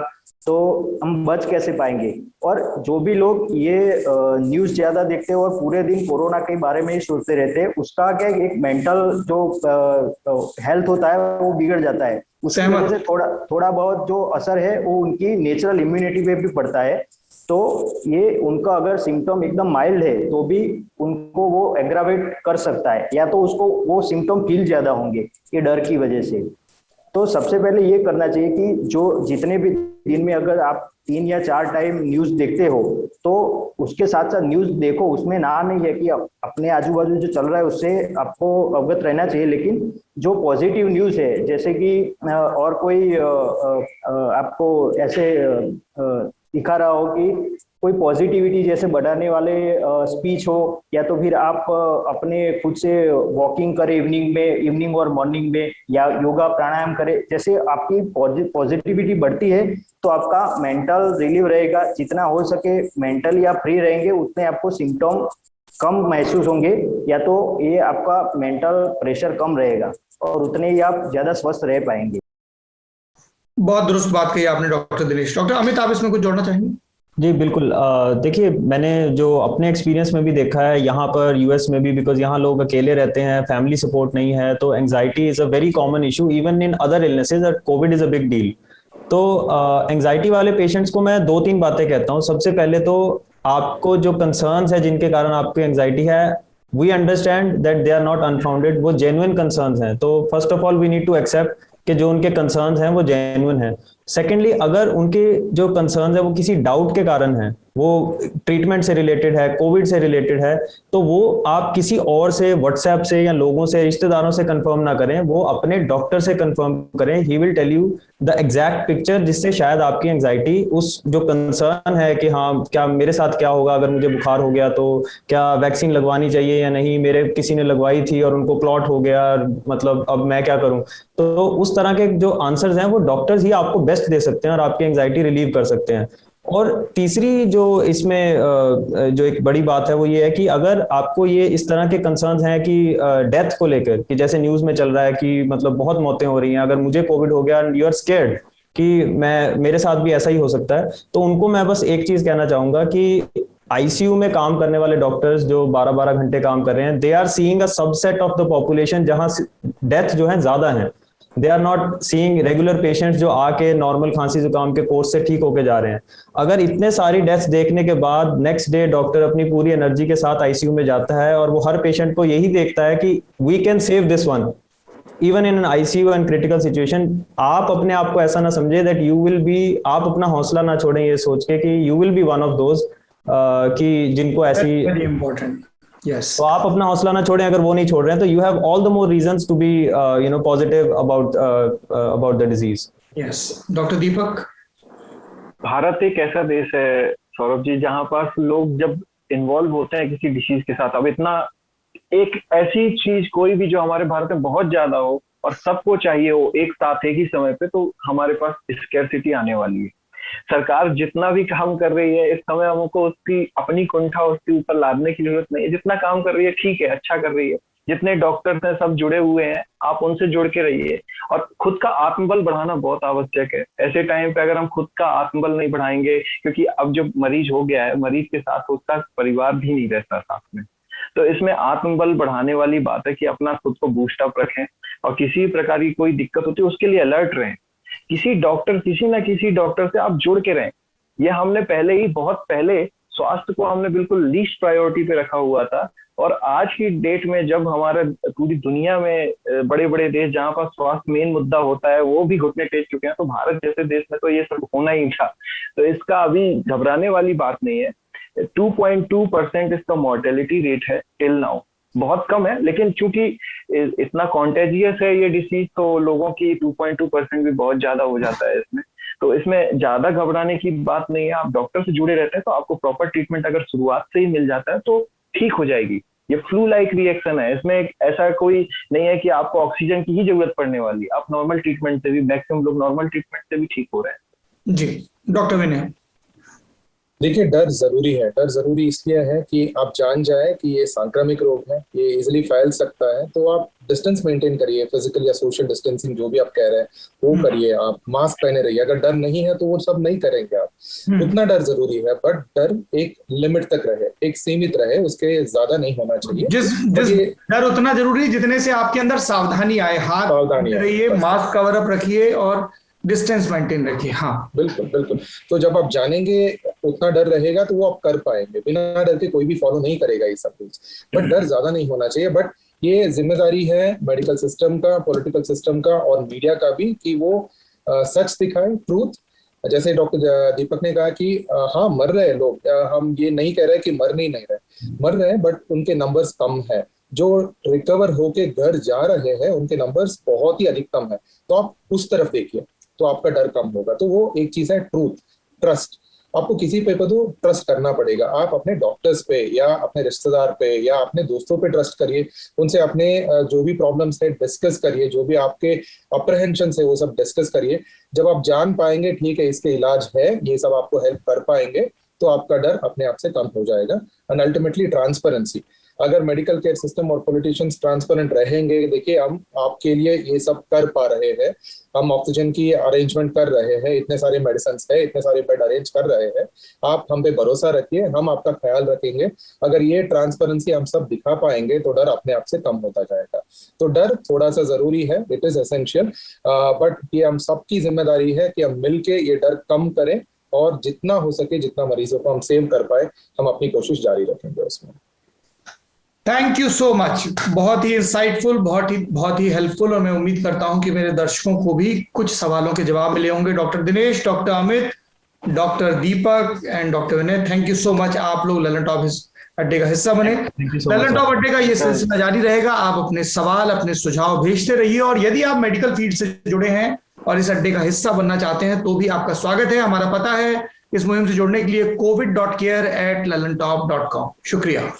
तो हम बच कैसे पाएंगे। और जो भी लोग ये न्यूज ज्यादा देखते हैं और पूरे दिन कोरोना के बारे में ही सोचते रहते हैं, उसका क्या एक मेंटल जो हेल्थ होता है वो बिगड़ जाता है। उसकी वजह से थोड़ा बहुत जो असर है वो उनकी नेचुरल इम्यूनिटी पे भी पड़ता है। तो ये उनका अगर सिम्टम एकदम माइल्ड है तो भी उनको वो एग्रावेट कर सकता है, या तो उसको वो सिम्टम फील ज्यादा होंगे ये डर की वजह से। तो सबसे पहले ये करना चाहिए कि जो जितने भी दिन में अगर आप 3 या 4 टाइम न्यूज देखते हो तो उसके साथ साथ न्यूज देखो, उसमें ना नहीं है कि अपने आजू बाजू जो चल रहा है उससे आपको अवगत रहना चाहिए, लेकिन जो पॉजिटिव न्यूज है जैसे कि और कोई आपको ऐसे दिखा रहा हो कि कोई पॉजिटिविटी जैसे बढ़ाने वाले स्पीच हो, या तो फिर आप अपने खुद से वॉकिंग करें इवनिंग और मॉर्निंग में, या योगा प्राणायाम करें। जैसे आपकी पॉजिटिविटी बढ़ती है तो आपका मेंटल रिलीव रहेगा, जितना हो सके मेंटली आप फ्री रहेंगे उतने आपको सिम्टम कम महसूस होंगे, या तो ये आपका मेंटल प्रेशर कम रहेगा और उतने ही आप ज्यादा स्वस्थ रह पाएंगे। बहुत दुरुस्त बात कही आपने डॉक्टर दिनेश। डॉक्टर अमित, आप इसमें कुछ जोड़ना चाहेंगे? जी बिल्कुल। देखिए, मैंने जो अपने एक्सपीरियंस में भी देखा है यहाँ पर यूएस में भी, बिकॉज यहाँ लोग अकेले रहते हैं, फैमिली सपोर्ट नहीं है, तो anxiety is a very common issue even in other illnesses, that Covid is a big deal. तो एंजाइटी वाले पेशेंट्स को मैं 2-3 बातें कहता हूँ। सबसे पहले तो आपको जो कंसर्न्स है जिनके कारण आपको एंजाइटी है, we understand that they are not unfounded, वो जेन्युइन कंसर्न्स हैं। तो first of all we need to accept कि जो उनके कंसर्न्स हैं वो जेन्युइन हैं। सेकेंडली, अगर उनके जो कंसर्न्स है वो किसी डाउट के कारण है, वो ट्रीटमेंट से रिलेटेड है, कोविड से रिलेटेड है, तो वो आप किसी और से, व्हाट्सएप से या लोगों से, रिश्तेदारों से कंफर्म ना करें, वो अपने डॉक्टर से कंफर्म करें। He will tell you the exact picture, जिससे शायद आपकी एंजाइटी, उस जो कंसर्न है कि हाँ क्या मेरे साथ क्या होगा अगर मुझे बुखार हो गया, तो क्या वैक्सीन लगवानी चाहिए या नहीं, मेरे किसी ने लगवाई थी और उनको क्लॉट हो गया, मतलब अब मैं क्या करूं, तो उस तरह के जो आंसर्स हैं वो डॉक्टर्स ही आपको बेस्ट दे सकते हैं और आपकी एंजाइटी रिलीव कर सकते हैं। और तीसरी जो इसमें जो एक बड़ी बात है वो ये है कि अगर आपको ये इस तरह के कंसर्न्स हैं कि डेथ को लेकर, कि जैसे न्यूज में चल रहा है कि मतलब बहुत मौतें हो रही हैं, अगर मुझे कोविड हो गया, यू आर स्केर्ड कि मेरे साथ भी ऐसा ही हो सकता है, तो उनको मैं बस एक चीज कहना चाहूंगा कि आईसीयू में काम करने वाले डॉक्टर्स जो 12-12 घंटे काम कर रहे हैं, they are seeing a subset of the population जहां डेथ जो है ज्यादा है। They are not seeing regular patients जो आके नॉर्मल खांसी जुकाम के कोर्स से ठीक होके जा रहे हैं। अगर इतने सारी डेथ्स देखने के बाद नेक्स्ट डे डॉक्टर अपनी पूरी एनर्जी के साथ आईसीयू में जाता है और वो हर पेशेंट को यही देखता है कि we can save this one even in an ICU and critical situation. आप अपने आप को ऐसा ना समझे दैट यू विल बी, आप अपना हौसला ना छोड़ें ये सोच के कि you will be one of those कि जिनको ऐसी, वेरी इंपॉर्टेंट। यस, तो आप अपना हौसला ना छोड़ें। अगर वो नहीं छोड़ रहे हैं तो you have all the more reasons to be positive about the disease. Yes, doctor Deepak. Bharat एक ऐसा देश है सौरभ जी जहां पास लोग जब इन्वॉल्व होते हैं किसी डिसीज के साथ, अब इतना एक ऐसी चीज कोई भी जो हमारे भारत में बहुत ज्यादा हो और सबको चाहिए हो एक साथ एक ही समय पे, तो हमारे पास स्कैरसिटी आने वाली है। सरकार जितना भी काम कर रही है इस समय, हमको उसकी अपनी कुंठा उसके ऊपर लादने की जरूरत नहीं है। जितना काम कर रही है ठीक है, अच्छा कर रही है। जितने डॉक्टर्स हैं सब जुड़े हुए हैं, आप उनसे जुड़ के रहिए और खुद का आत्मबल बढ़ाना बहुत आवश्यक है। ऐसे टाइम पे अगर हम खुद का आत्मबल नहीं बढ़ाएंगे, क्योंकि अब जो मरीज हो गया है, मरीज के साथ उसका परिवार भी नहीं रहता साथ में, तो इसमें आत्मबल बढ़ाने वाली बात है कि अपना खुद को बूस्ट अप रखें और किसी प्रकार की कोई दिक्कत होती है उसके लिए अलर्ट रहें। किसी ना किसी डॉक्टर से आप जुड़ के रहें। ये हमने पहले ही, बहुत पहले स्वास्थ्य को हमने बिल्कुल लीस्ट प्रायोरिटी पे रखा हुआ था, और आज की डेट में जब हमारे पूरी दुनिया में बड़े बड़े देश जहां पर स्वास्थ्य मेन मुद्दा होता है वो भी घुटने टेक चुके हैं, तो भारत जैसे देश में तो ये सब होना ही था। तो इसका अभी घबराने वाली बात नहीं है। 2.2% इसका मॉर्टेलिटी रेट है टिल नाउ, बहुत कम है, लेकिन चूंकि इतना कॉन्टेजियस है ये डिसीज, तो लोगों की 2.2% भी बहुत ज्यादा हो जाता है इसमें। तो इसमें ज्यादा घबराने की बात नहीं है। आप डॉक्टर से जुड़े रहते हैं तो आपको प्रॉपर ट्रीटमेंट अगर शुरुआत से ही मिल जाता है तो ठीक हो जाएगी। ये फ्लू लाइक रिएक्शन है, इसमें ऐसा कोई नहीं है कि आपको ऑक्सीजन की ही जरूरत पड़ने वाली। आप नॉर्मल ट्रीटमेंट से भी, मैक्सिमम लोग नॉर्मल ट्रीटमेंट से भी ठीक हो रहे हैं। जी, डॉक्टर विनय। देखिए, डर जरूरी है। डर जरूरी इसलिए है कि आप जान जाए कि ये सांक्रामिक रोग है, ये इजिली फैल सकता है, तो आप डिस्टेंस मेंटेन करिए, फिजिकल या सोशल डिस्टेंसिंग जो भी आप कह रहे हैं वो करिए, आप मास्क पहने रहिए। अगर डर नहीं है तो वो सब नहीं करेंगे आप। उतना डर जरूरी है, बट डर एक लिमिट तक रहे, एक सीमित रहे, उसके ज्यादा नहीं होना चाहिए। जिस डर उतना जरूरी जितने से आपके अंदर सावधानी आए, हाथ सावधानी रहिए, मास्क कवर अप रखिए और डिस्टेंस मेंटेन रखिए। हाँ बिल्कुल बिल्कुल। तो जब आप जानेंगे उतना डर रहेगा तो वो आप कर पाएंगे। बिना डर के कोई भी फॉलो नहीं करेगा ये सब रूल्स, बट डर ज्यादा नहीं होना चाहिए। बट ये जिम्मेदारी है मेडिकल सिस्टम का, पॉलिटिकल सिस्टम का और मीडिया का भी कि वो सच दिखाए, ट्रूथ। जैसे डॉक्टर दीपक ने कहा कि हाँ मर रहे हैं लोग, हम ये नहीं कह रहे कि मर नहीं रहे, मर रहे हैं, बट उनके नंबर्स कम है। जो रिकवर होके घर जा रहे हैं उनके नंबर्स बहुत ही अधिक कम है। तो आप उस तरफ देखिए तो आपका डर कम होगा। तो वो एक चीज है ट्रूथ, ट्रस्ट। आपको किसी पे तो ट्रस्ट करना पड़ेगा। आप अपने डॉक्टर्स पे या अपने रिश्तेदार पे या अपने दोस्तों पे ट्रस्ट करिए, उनसे अपने जो भी प्रॉब्लम्स है डिस्कस करिए, जो भी आपके अप्रहेंशन है वो सब डिस्कस करिए। जब आप जान पाएंगे ठीक है इसके इलाज है, ये सब आपको हेल्प कर पाएंगे, तो आपका डर अपने आप से कम हो जाएगा। एंड अल्टीमेटली ट्रांसपेरेंसी, अगर मेडिकल केयर सिस्टम और पॉलिटिशियंस ट्रांसपेरेंट रहेंगे, देखिए हम आपके लिए ये सब कर पा रहे हैं, हम ऑक्सीजन की अरेंजमेंट कर रहे हैं, इतने सारे मेडिसिन है, इतने सारे बेड अरेंज कर रहे हैं, आप हम पे भरोसा रखिए, हम आपका ख्याल रखेंगे। अगर ये ट्रांसपेरेंसी हम सब दिखा पाएंगे तो डर अपने आप से कम होता जाएगा। तो डर थोड़ा सा जरूरी है, इट इज एसेंशियल, बट ये हम सबकी जिम्मेदारी है कि हम मिलके ये डर कम करें और जितना हो सके, जितना मरीजों को हम सेव कर पाए, हम अपनी कोशिश जारी रखेंगे उसमें। थैंक यू सो मच, बहुत ही इंसाइटफुल, बहुत ही हेल्पफुल, और मैं उम्मीद करता हूं कि मेरे दर्शकों को भी कुछ सवालों के जवाब मिले होंगे। Doctor Dinesh, doctor Amit, doctor Deepak and doctor Vinay, thank you so much. आप लोग ललन टॉप अड्डे का हिस्सा बने। ललन टॉप अड्डे का ये सिलसिला जारी रहेगा। आप अपने सवाल, अपने सुझाव भेजते रहिए, और यदि आप मेडिकल फील्ड से जुड़े हैं और इस अड्डे का हिस्सा बनना चाहते हैं तो भी आपका स्वागत है। हमारा पता है इस मुहिम से जुड़ने के लिए covid.care@lalantop.com। शुक्रिया।